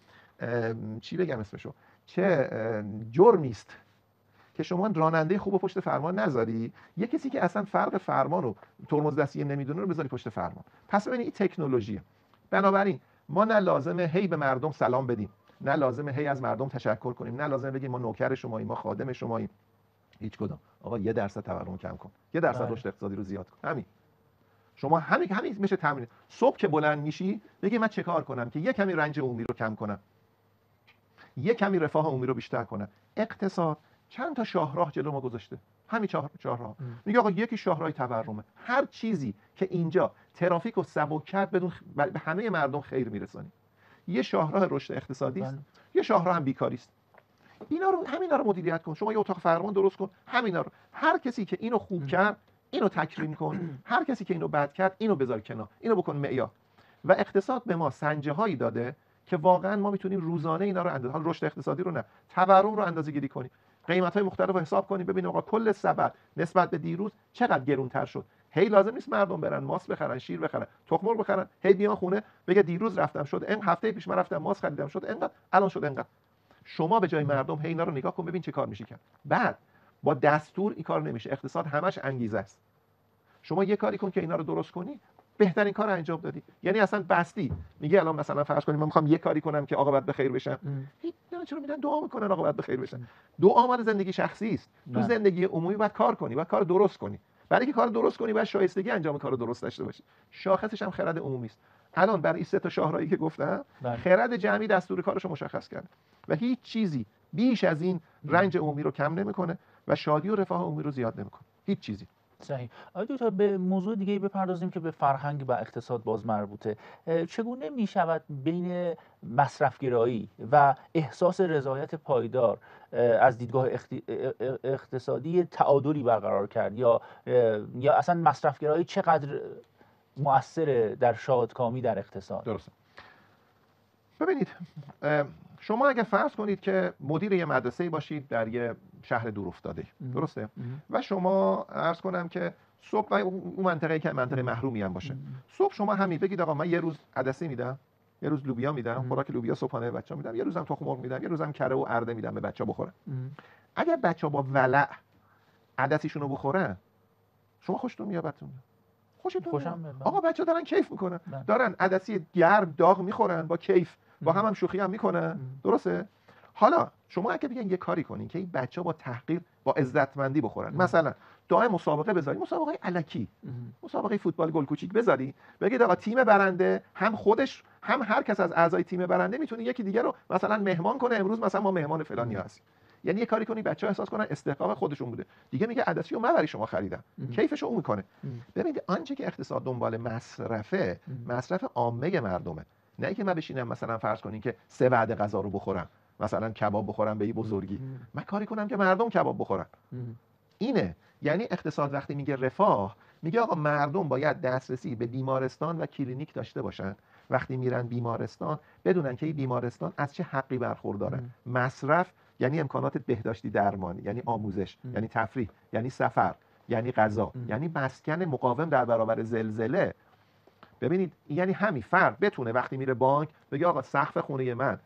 چی بگم اسمشو، چه جرمی است که شما راننده خوب پشت فرمان نذاری، یه کسی که اصلا فرق فرمان و ترمز دستی نمیدونه رو بذاری پشت فرمان. پس ببینید این تکنولوژیه. بنابراین ما نه لازمه هی به مردم سلام بدیم، نه لازمه هی از مردم تشکر کنیم، نه لازمه بگیم ما نوکر شماییم، ما خادم شماییم. هیچ کدام. آقا 1% تورم کم کن، 1% رشد اقتصادی رو زیاد کن. همین. شما همین میشه تمرین. صبح که بلند میشی بگی من چه کار کنم که یه کمی رنج عمومی رو کم کنم، یه کمی رفاه عمومی رو بیشتر کنم. اقتصاد چند تا شاهراه جلو ما گذاشته، همین چهار راه. میگه آقا یکی شاهراه تورمه، هر چیزی که اینجا ترافیک رو سبک کرد بدون به همه مردم خیر میرسانی. یه شاهراه رشد اقتصادی است، یه شاهراه هم بیکاری است. همینا رو مدیریت کن. شما یه اتاق فرمان درست کن، همینا رو. هر کسی که اینو خوب کرد اینو تکریم کن، هر کسی که اینو بد کرد اینو بذار کنار، اینو بکن معیار. و اقتصاد به ما سنجه هایی داده که واقعا ما میتونیم روزانه اینا رو اندازه، رشد اقتصادی رو نه، تورم رو اندازه‌گیری کنیم، قیمت‌های مختلف رو حساب کنیم، ببینیم آقا کل سبد نسبت به دیروز چقدر گرونتر شد. هی لازم نیست مردم برن ماست بخرن، شیر بخرن، تخم مرغ بخرن، هی بیان خونه بگه دیروز رفتم شد این، هفته پیش من رفتم ماست خریدم شد اینقدر، الان شد اینقدر. شما به جای مردم هی اینا رو نگاه کن ببین چه کار میشه کرد. بعد با دستور این کار نمیشه. اقتصاد همش انگیزه است. شما یه کاری کن که اینا رو درست کنی، بهترین کار انجام دادی. یعنی اصلا بستی. میگه الان مثلا فرض کنیم من میخوام یه کاری کنم که عاقبت به خیر بشم. نه چرا میگن دعا میکنن عاقبت به خیر بشن؟ دعا مال زندگی شخصی است. تو زندگی عمومی باید کار کنی، باید کار درست کنی. برای اینکه کار درست کنی باید شایستگی انجام کار درست داشته باشی. شاخصش هم خرد عمومی است. الان برای این سه تا شاهراهی که گفتم، خرد جمعی دستور کارش رو مشخص کرده و هیچ چیزی بیش از این رنج عمومی رو کم نمیکنه و شادی و رفاه عمومی رو زیاد نمیکنه. هیچ چیزی.
صحیح. آقای دکتر به موضوع دیگه بپردازیم که به فرهنگ و اقتصاد باز مربوطه. چگونه می شود بین مصرفگرایی و احساس رضایت پایدار از دیدگاه اقتصادی تعادلی برقرار کرد، یا اصلا مصرفگرایی چقدر مؤثر در شادکامی در اقتصاد؟
درسته. ببینید شما اگه فرض کنید که مدیر یه مدرسه باشید در یه شهر دور افتاده، درسته؟ و شما عرض کنم که صبح اون منطقه که منطقه محرومی هم باشه، صبح شما همین بگید آقا من یه روز عدسی میدم، یه روز لوبیا میدم، خوراک لوبیا صبحانه بچه‌ها میدم، یه روزم تخم مرغ میدم، یه روزم کره و ارده میدم به بچه‌ها بخورن. اگر بچه‌ها با ولع عدسیشون رو بخورن، شما خوشتون میاد؟ بدتون میاد؟ خوشتون میاد. آقا بچه‌ها دارن کیف میکنن، دارن عدسی گرم داغ میخورن با کیف، با هم شوخی هم میکنن، درسته؟ حالا شما اگه بگین یه کاری کنین که این بچه‌ها با تحقیر با عزتمندی بخورن، مثلا دائم مسابقه بذارید، مسابقه الکی، مسابقه فوتبال گل کوچیک بذارید، بگید آقا تیم برنده هم خودش هم هر کس از اعضای تیم برنده میتونه یکی دیگه رو مثلا مهمان کنه، امروز مثلا ما مهمان فلانی هستیم. یعنی یه کاری کنی بچه‌ها احساس کنن استحقاق خودشون بوده. دیگه میگه عدسی رو مبری شما خریدم. کیفشو اون میکنه. ببینید آنچه که اقتصاد دنبال مصرفه، مصرف عامه مردمه. نه اینکه من بشینم مثلا فرض کنین که 3 وعده غذا رو بخورم، مثلا کباب بخورم به این بزرگی. من کاری کنم که مردم کباب بخورن. اینه. یعنی اقتصاد وقتی میگه رفاه، میگه آقا مردم باید دسترسی به بیمارستان و کلینیک داشته باشن. وقتی میرن بیمارستان بدونن که این بیمارستان از چه حقی برخورداره. مصرف یعنی امکانات بهداشتی درمانی، یعنی آموزش، یعنی تفریح، یعنی سفر، یعنی غذا، یعنی مسکن مقاوم در برابر زلزله. ببینید یعنی همین فرد بتونه وقتی میره بانک بگه آقا سقف خونه من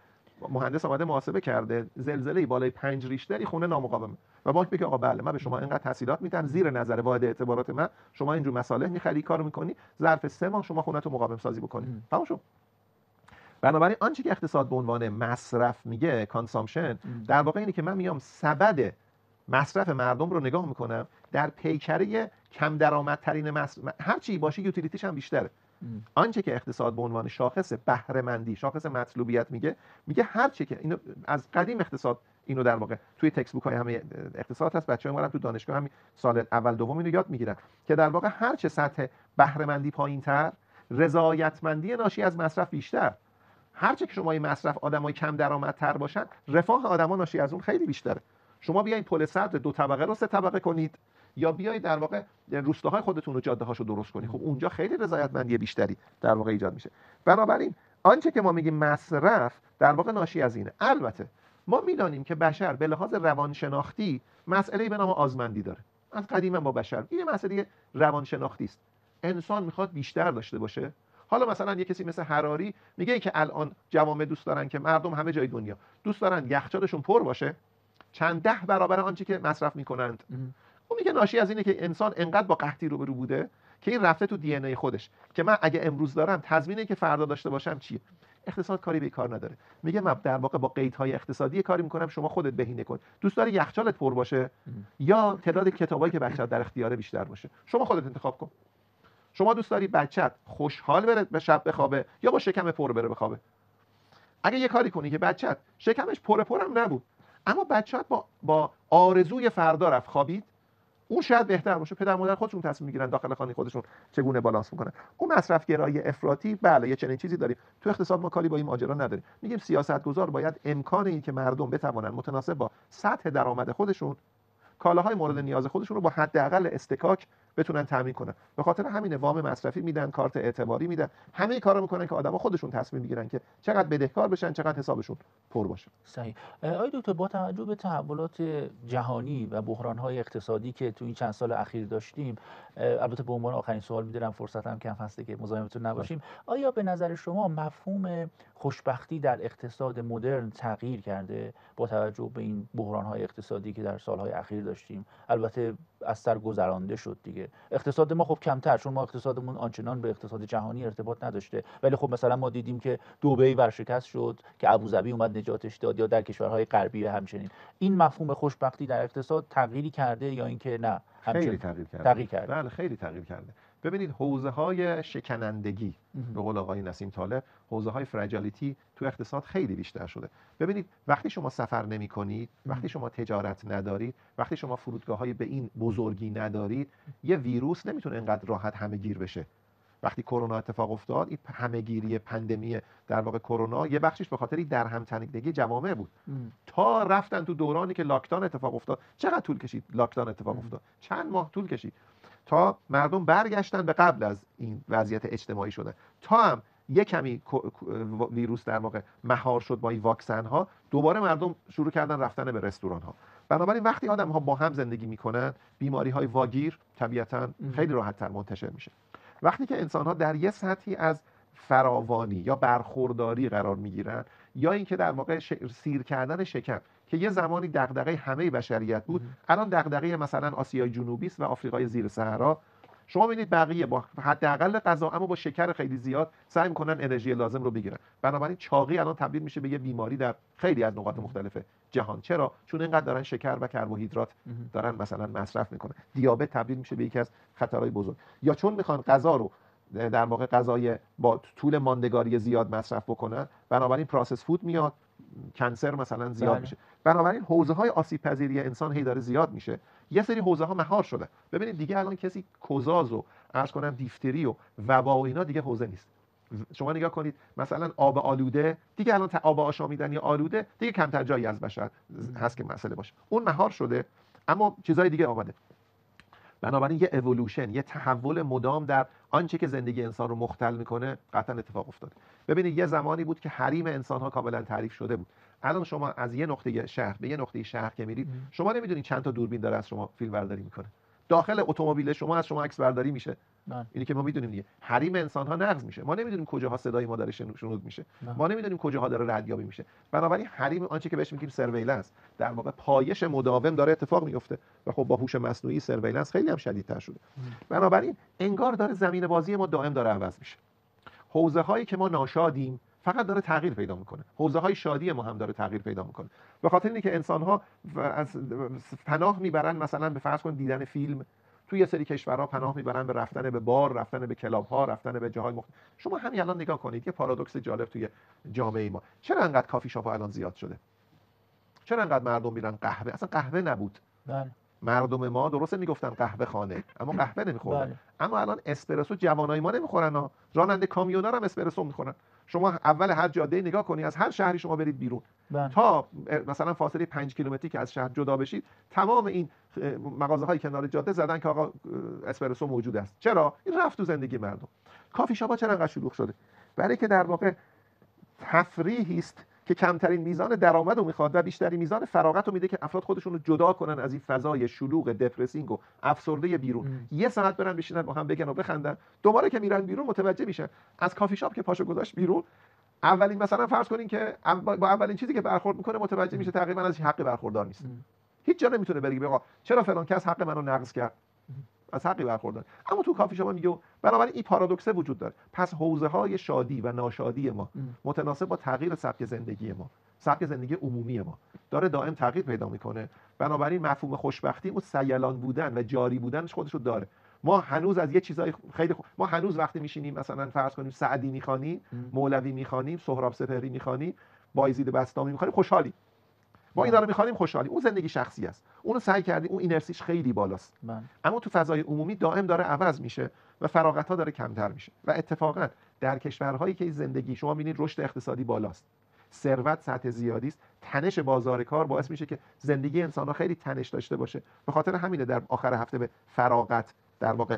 مهندس اومده محاسبه کرده زلزله بالای 5 ریشتری خونه نامقاومه، و بانک بگه آقا بله من به شما اینقدر تسهیلات میدم، زیر نظر واحد اعتبارات من شما اینجور مصالح میخری، کارو میکنی، ظرف 3 ماه شما خونه‌تو مقاوم سازی بکنی. تموم شد. بنابراین آنچه که اقتصاد به عنوان مصرف میگه، کانسامشن، در واقع اینه که من میام سبد مصرف مردم رو نگاه میکنم در پیکره کم درآمدترین هر چی باشه یوتیلیتیش هم بیشتره. آنچه که اقتصاد به عنوان شاخص بهره مندی، شاخص مطلوبیت میگه هر چه که اینو از قدیم اقتصاد اینو در واقع توی تکست بوک های همه اقتصاد هست، بچه‌ها میرن تو دانشگاه همین سال اول دوم اینو یاد میگیرن که در واقع هر چه سطح بهره مندی پایین‌تر، رضایتمندی ناشی از مصرف بیشتر. هر چه که شما این مصرف آدمای کم درآمدتر باشن، رفاه آدما ناشی از اون خیلی بیشتره. شما بیاین پل صدر 2 طبقه رو 3 طبقه کنید یا بیایید در واقع روستاهای خودتون رو جاده‌هاشو درست کنید، خب اونجا خیلی رضایتمندی بیشتری در واقع ایجاد میشه. بنابراین آنچه که ما میگیم مصرف در واقع ناشی از اینه. البته ما میدانیم که بشر به لحاظ روانشناختی مسئله‌ای به نام آزمندی داره. از قدیم با بشر این مسئله روانشناختی است. انسان میخواد بیشتر داشته باشه. حالا مثلا یه کسی مثل حراری میگه که الان جوامع دوست دارن که مردم همه جای دنیا دوست دارن یخچالشون پر باشه، چند 10 برابر آنچه که مصرف میکنند. اون میگه ناشی از اینه که انسان انقدر با قحطی روبرو بوده که این رفته تو دی ان ای خودش که من اگه امروز دارم تضمینی که فردا داشته باشم چیه. اقتصاد کاری به کار نداره. میگه من در واقع با قیدهای اقتصادی کاری میکنم، شما خودت بهینه کن. دوست داری یخچالت پر باشه یا تعداد کتابایی که بچه‌ت در اختیار بیشتر باشه؟ شما خودت انتخاب کن. شما دوست داری بچه‌ت خوشحال بره به شب بخوابه یا با شکم پر بره بخوابه؟ اگه یه کاری کنی که بچه‌ت شکمش پرم نبود اما بچه‌ت با آرزوی فردا رفت خوابید، اون شاید بهتر باشه. پدر مادر خودشون تصمیم میگیرن داخل خانه خودشون چگونه بالانس میکنن. اون مصرف گرایی افراطی، بله یه چنین چیزی داریم تو اقتصاد، ما کاری با این ماجرا نداریم. میگیم سیاستگزار باید امکان این که مردم بتوانن متناسب با سطح درآمد خودشون کالاهای مورد نیاز خودشون رو با حداقل استکاک بتونن تامین کنن. به خاطر همین وام مصرفی میدن، کارت اعتباری میدن، همه کارا میکنن که آدما خودشون تصمیم میگیرن که چقدر بدهکار بشن، چقدر حسابشون پر باشه.
صحیح. آقای دکتر، با توجه به تحولات جهانی و بحران‌های اقتصادی که تو این چند سال اخیر داشتیم، البته به عنوان آخرین سوال می‌دونم فرصتم کم هسته که مزاحمتون نباشیم، آیا به نظر شما مفهوم خوشبختی در اقتصاد مدرن تغییر کرده با توجه به این بحران‌های اقتصادی که در سال‌های اخیر داشتیم؟ البته از سر گذرانده شد دیگه. اقتصاد ما خب کمتر، چون ما اقتصادمون آنچنان به اقتصاد جهانی ارتباط نداشته، ولی خب مثلا ما دیدیم که دبی ورشکست شد که ابوظبی اومد نجاتش داد، یا در کشورهای غربی همچنین. این مفهوم خوشبختی در اقتصاد تغییری کرده یا اینکه نه؟
خیلی تغییر کرده. بله خیلی تغییر کرده. ببینید حوزه‌های شکنندگی به قول آقای نسیم طالب، حوزه‌های فراجالیتی تو اقتصاد خیلی بیشتر شده. ببینید وقتی شما سفر نمی‌کنید، وقتی شما تجارت ندارید، وقتی شما فرودگاه‌های به این بزرگی ندارید، یه ویروس نمیتونه اینقدر راحت همه گیر بشه. وقتی کرونا اتفاق افتاد، این همه‌گیری پاندمی در واقع کرونا یه بخشش به خاطر در هم تنیدگی جوامع بود. تا رفتن تو دورانی که لاکداون اتفاق افتاد. چقدر طول کشید لاکداون اتفاق افتاد؟ چند ماه طول کشید تا مردم برگشتن به قبل از این وضعیت اجتماعی شدن. تا هم یک کمی ویروس در واقع مهار شد با این واکسن ها، دوباره مردم شروع کردن رفتن به رستوران ها. بنابراین وقتی آدم ها با هم زندگی میکنن، بیماری های واگیر طبیعتا خیلی راحت تر منتشر میشه. وقتی که انسان ها در یه سطحی از فراوانی یا برخورداری قرار میگیرن، یا اینکه در واقع سیر کردن شکم که یه زمانی دغدغه همه بشریت بود، الان دغدغه مثلا آسیای جنوبی است و آفریقای زیر صحرا. شما می‌بینید بقیه با حداقل غذا اما با شکر خیلی زیاد سعی می‌کنن انرژی لازم رو بگیرن. بنابراین چاقی الان تبدیل میشه به یه بیماری در خیلی از نقاط مختلف جهان. چرا؟ چون اینقدر دارن شکر و کربوهیدرات دارن مثلا مصرف میکنن. دیابت تبدیل میشه به یکی از خطرهای بزرگ. یا چون میخوان غذا رو در واقع غذای با طول ماندگاری زیاد مصرف بکنن، بنابراین پروسس فود میاد، کنسر مثلا زیاد میشه. بنابراین حوزه‌های آسیب پذیری انسان هی داره زیاد میشه. یه سری حوزه‌ها مهار شده. ببینید دیگه الان کسی کوزاز و عرض کنم دیفتری و وبا و اینا دیگه حوزه نیست. شما نگاه کنید مثلا آب آلوده، دیگه الان آب آشامیدنی آلوده دیگه کمتر جایی از بشر هست که مسئله باشه. اون مهار شده، اما چیزای دیگه آمده. بنابراین یه اِوولوشن، یه تحول مدام در آنچه که زندگی انسان رو مختل میکنه قطعا اتفاق افتاده. ببینید یه زمانی بود که حریم انسان‌ها کاملا تعریف شده بود. الان شما از یه نقطه شهر به یه نقطه شهر که میرید، شما نمیدونید چند تا دوربین داره از شما فیلم برداری میکنه. داخل اتومبیل شما از شما عکس برداری میشه. اینی که ما میدونیم دیگه. حریم انسان‌ها نقض میشه. ما نمیدونیم کجاها صدای ما داره شنود میشه. ما نمیدونیم کجاها داره ردیابی میشه. بنابراین حریم آنچه که بهش میگیم سرویلنس، در واقع پایش مداوم داره اتفاق میفته و خب با هوش مصنوعی سرویلنس خیلی هم شدیدتر شده. بنابراین انگار داره زمین بازی ما دائم داره عوض میشه. حوزه هایی که ما ناشادیم فقط داره تغییر پیدا میکنه. حوزه های شادی ما هم داره تغییر پیدا میکنه. به خاطر اینکه انسان ها از پناه میبرن مثلا به فرض کن دیدن فیلم. تو توی یه سری کشورها پناه میبرن به رفتن به بار، رفتن به کلاب‌ها، رفتن به جاهای مختلف. شما همین الان نگاه کنید، یه پارادوکس جالب توی جامعه ما. چرا انقدر کافی شاپ‌ها الان زیاد شده؟ چرا انقدر مردم میرن قهوه؟ اصلا قهوه نبود.
بله.
مردم ما درسته میگفتن قهوه خانه، اما قهوه نمیخوردن.
بله.
اما الان اسپرسو جوانای ما نمیخورن ها. راننده کامیونا هم اسپرسو میخورن. شما اول هر جاده نگاه کنی، از هر شهری شما برید بیرون،
بله.
تا مثلا فاصله 5 کیلومتری که از شهر جدا بشید، تمام این مغازه های کنار جاده زدن که آقا اسپرسو موجود است. چرا؟ این رفت تو زندگی مردم. کافی شاپ‌ها چرا انقدر شلوغ شده؟ برای که در واقع تفریحی است که کمترین میزان درآمد رو میخواد و بیشترین میزان فراغت رو میده که افراد خودشون رو جدا کنن از این فضای شلوغ دپرسینگ و افسرده بیرون. یه ساعت برن بشینن با هم بگن و بخندن، دوباره که میرن بیرون متوجه میشن از کافی شاپ که پاشو گذاشت بیرون، اولین مثلا فرض کنین که با اولین چیزی که برخورد میکنه متوجه میشه تقریبا از حق برخوردار نیست. هیچ جا نمیتونه بگه آقا چرا فلان کس حق منو نقض کرد، از حقی برخوردار. اما تو کافی شاپ میگه بنابراین این پارادوکس وجود داره. پس حوزه‌های شادی و ناشادی ما متناسب با تغییر سبک زندگی ما، سبک زندگی عمومی ما داره دائم تغییر پیدا میکنه. بنابراین مفهوم خوشبختی اون سیلان بودن و جاری بودنش خودش رو داره. ما هنوز از یه چیزای خیلی ما هنوز وقتی میشینیم مثلا فرض کنیم سعدی میخوانیم، مولوی میخوانیم، سهراب سپهری میخوانیم، بایزید بسطامی میخوانیم، خوشحالیم. ما اینا رو می‌خوانیم خوشحالی. اون زندگی شخصی است. اونو سعی کردیم، اون اینرسیش خیلی بالاست. اما تو فضای عمومی دائم داره عوض میشه و فراغت‌ها داره کمتر میشه. و اتفاقا در کشورهایی که زندگی شما می‌بینید رشد اقتصادی بالاست، ثروت سطح زیادی است، تنش بازار کار باعث میشه که زندگی انسان‌ها خیلی تنش داشته باشه. به خاطر همینه در آخر هفته به فراغت در واقع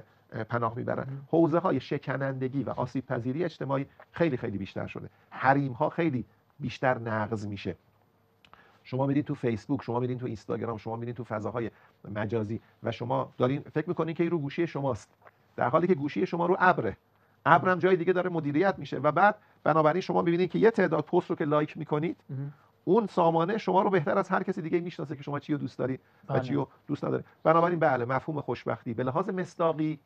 پناه میبرن. حوزه‌های شکنندگی و آسیب پذیری اجتماعی خیلی خیلی بیشتر شده. حریم‌ها خیلی بیشتر نقض میشه. شما میرید تو فیسبوک، شما میرید تو اینستاگرام، شما میرید تو فضاهای مجازی و شما دارین فکر میکنین که این رو گوشی شماست، در حالی که گوشی شما رو ابره. ابرم جای دیگه داره مدیریت میشه و بعد بنابراین شما میبینید که یه تعداد پست رو که لایک میکنید، اون سامانه شما رو بهتر از هر کسی دیگه میشناسه که شما چی رو دوست داری و چی رو دوست نداری. بنابراین بله، مفهوم خوشبختی به لحاظ مصداقی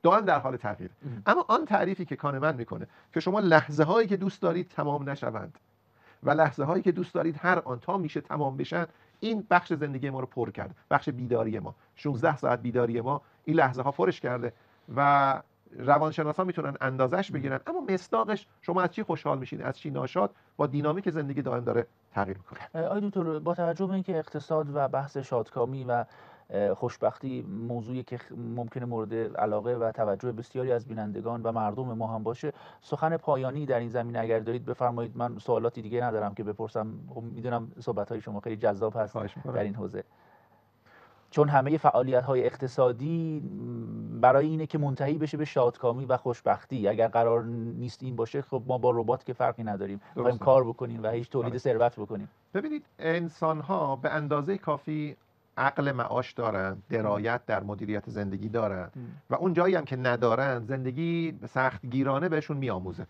دائم در حال تغییر. اما آن تعریفی که کانمن میکنه که شما لحظه هایی که دوست دارید تمام نشوند و لحظه هایی که دوست دارید هر آن تا میشه تمام بشن، این بخش زندگی ما رو پر کرد. بخش بیداری ما، 16 ساعت بیداری ما این لحظه ها پرش کرده و روانشناسا میتونن اندازش بگیرن. اما مصداقش شما از چی خوشحال میشین، از چی ناشاد، با دینامیک زندگی دائم داره تغییر میکنه.
آقای دکتر، با توجه به اینکه اقتصاد و بحث شادکامی و خوشبختی موضوعی که ممکنه مورد علاقه و توجه بسیاری از بینندگان و مردم ما هم باشه، سخن پایانی در این زمینه اگر دارید بفرمایید. من سوالاتی دیگه ندارم که بپرسم، میدونم صحبت‌های شما خیلی جذاب هست در این حوزه، چون همه فعالیت‌های اقتصادی برای اینه که منتهی بشه به شادکامی و خوشبختی. اگر قرار نیست این باشه، خب ما با ربات که فرقی نداریم، می‌خوایم کار بکنیم و هیچ تولید ثروت بکنیم.
ببینید انسان‌ها به اندازه کافی عقل معاش دارن، درایت در مدیریت زندگی دارن و اون جایی هم که ندارن زندگی سخت گیرانه بهشون میآموزه.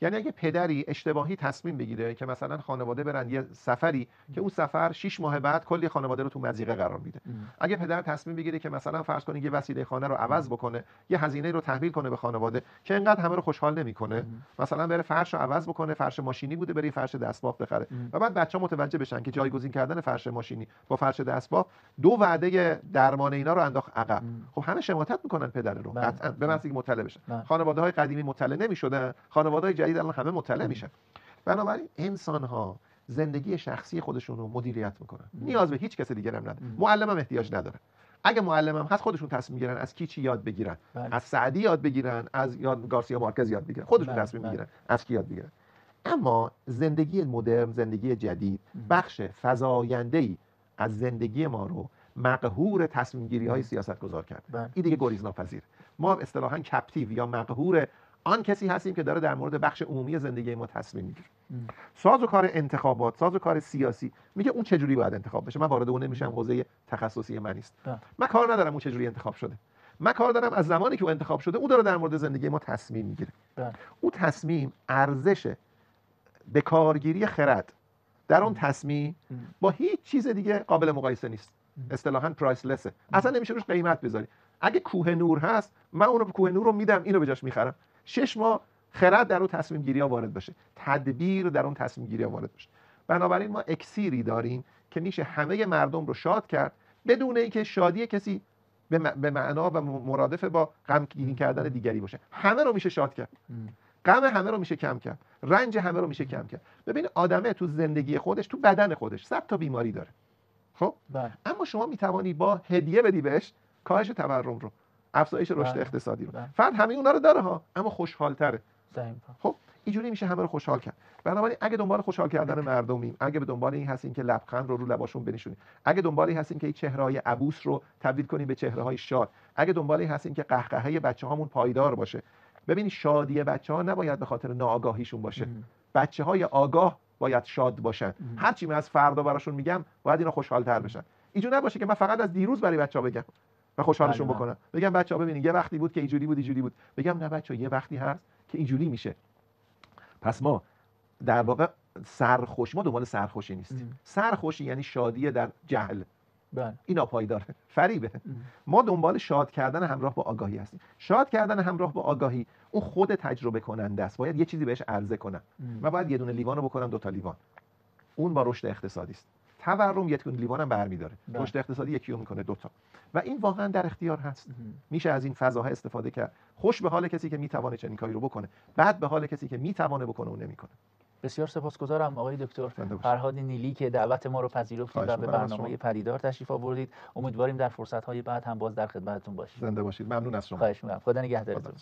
یعنی اگه پدری اشتباهی تصمیم بگیره که مثلا خانواده برن یه سفری که اون سفر 6 ماه بعد کلی خانواده رو تو مضیقه قرار میده، اگه پدر تصمیم بگیره که مثلا فرض کنید یه وسیله خانه رو عوض بکنه، یه هزینه رو تحمیل کنه به خانواده که اینقدر همه رو خوشحال نمیکنه، مثلا بره فرش رو عوض بکنه، فرش ماشینی بوده بره فرش دستباف بخره و بعد بچه‌ها متوجه بشن که جایگزین کردن فرش ماشینی با فرش دستباف 2 وعده درمان اینا رو انداخت عقب. خب همه شماتت میکنن پدر رو، قطعا به معنی که مطلع بشن. خانواده‌های قدیمی مطلع نمیشدن، خانواده‌های جدید الان همه مطلع میشن. بنابراین انسان‌ها زندگی شخصی خودشون رو مدیریت میکنن، نیاز به هیچ کس دیگه هم نداره. معلم هم احتیاج نداره. اگه معلم هم هست خودشون تصمیم میگیرن از کی چی یاد بگیرن، از سعدی یاد بگیرن، از گارسیا مارکز یاد بگیرن، خودشون تصمیم میگیرن از کی یاد بگیرن. اما زندگی مدرن، زندگی جدید، بخش فزاینده‌ای از زندگی ما رو مقهور تصمیم گیری های سیاستگزار کرده. این دیگه گریز ناپذیره. ما اصطلاحاً کپتیو یا مقهور آن کسی هستیم که داره در مورد بخش عمومی زندگی ما تصمیم میگیره. سازوکار انتخابات، سازوکار سیاسی میگه اون چه جوری باید انتخاب بشه. من وارد اون نمیشم، حوزه تخصصی من نیست. من کار ندارم اون چه جوری انتخاب شده. من کار دارم از زمانی که اون انتخاب شده اون داره در مورد زندگی ما تصمیم میگیره. اون تصمیم ارزش به کارگیری خرد در اون تصمیم با هیچ چیز دیگه قابل مقایسه نیست. اصطلاحاً پرایسلسه. اصلا نمیشه روش قیمت بذاری. اگه کوه نور هست، من اون کوه نور رو میدم، اینو به جاش میخرم. 6 ماه خرد در اون تصمیم گیری ها وارد بشه، تدبیر در اون تصمیم گیری ها وارد بشه. بنابراین ما اکسیری داریم که میشه همه مردم رو شاد کرد بدون اینکه شادی کسی به معنا و مرادف با غمگین کردن دیگری باشه. همه رو میشه شاد کرد، غم همه رو میشه کم کرد، رنج همه رو میشه کم کرد. ببین آدمه تو زندگی خودش، تو بدن خودش 100 تا بیماری داره، خب اما شما میتوانی با هدیه بدی بهش کاهش تورم رو، افزایش رشد اقتصادی رو. فرد همه اونا رو داره ها، اما خوشحال‌تره. خب اینجوری میشه همه رو خوشحال کرد. بنابراین اگه دنبال خوشحال کردن مردمیم، اگه به دنبال این هستیم که لبخند رو لباشون بنشونیم، اگه دنبال این هستیم که این چهره‌های عبوس رو تبدیل کنیم به چهره‌های شاد، اگه دنبال این هستیم که قهقهه بچه‌هامون پایدار باشه. ببین شادی بچه‌ها نباید به خاطر ناآگاهیشون باشه. بچه‌های آگاه باید شاد باشن. هر چی من از فردا براشون میگم باید اینا خوشحال‌تر بشن. اینجوری نباشه که من فقط از دیروز برای بچه‌ها بگم و خوشحالشون بکنم. بگم بچه‌ها ببینید یه وقتی بود که اینجوری بود. بگم نه بچه‌ها یه وقتی هست که اینجوری میشه. پس ما در واقع سرخوشی، ما دنبال سرخوشی نیستیم. سرخوشی یعنی شادی در جهل. این ناپایداره، فریبه. ما دنبال شاد کردن همراه با آگاهی هستیم. شاد کردن همراه با آگاهی اون خود تجربه کننده است. باید یه چیزی بهش عرضه کنم. من باید یه دونه لیوانو بکنم 2 تا لیوان. اون با رشد اقتصادی است. تورم یک دونه لیوانم برمی‌داره. رشد اقتصادی یکیو میکنه 2 تا. و این واقعا در اختیار هست. میشه از این فضاها استفاده کرد. خوش به حال کسی که میتونه چنین کاری رو بکنه. بعد به حال کسی که میتونه بکنه و نمیکنه.
بسیار سپاسگزارم آقای دکتر فرهاد نیلی که دعوت ما رو پذیرفتید و به برنامه پدیدار تشریف آوردید. امیدواریم در فرصت‌های بعد هم باز در خدمتتون باشیم.
زنده باشید. ممنون از شما.
خواهش می‌کنم. خدا نگهدارتون.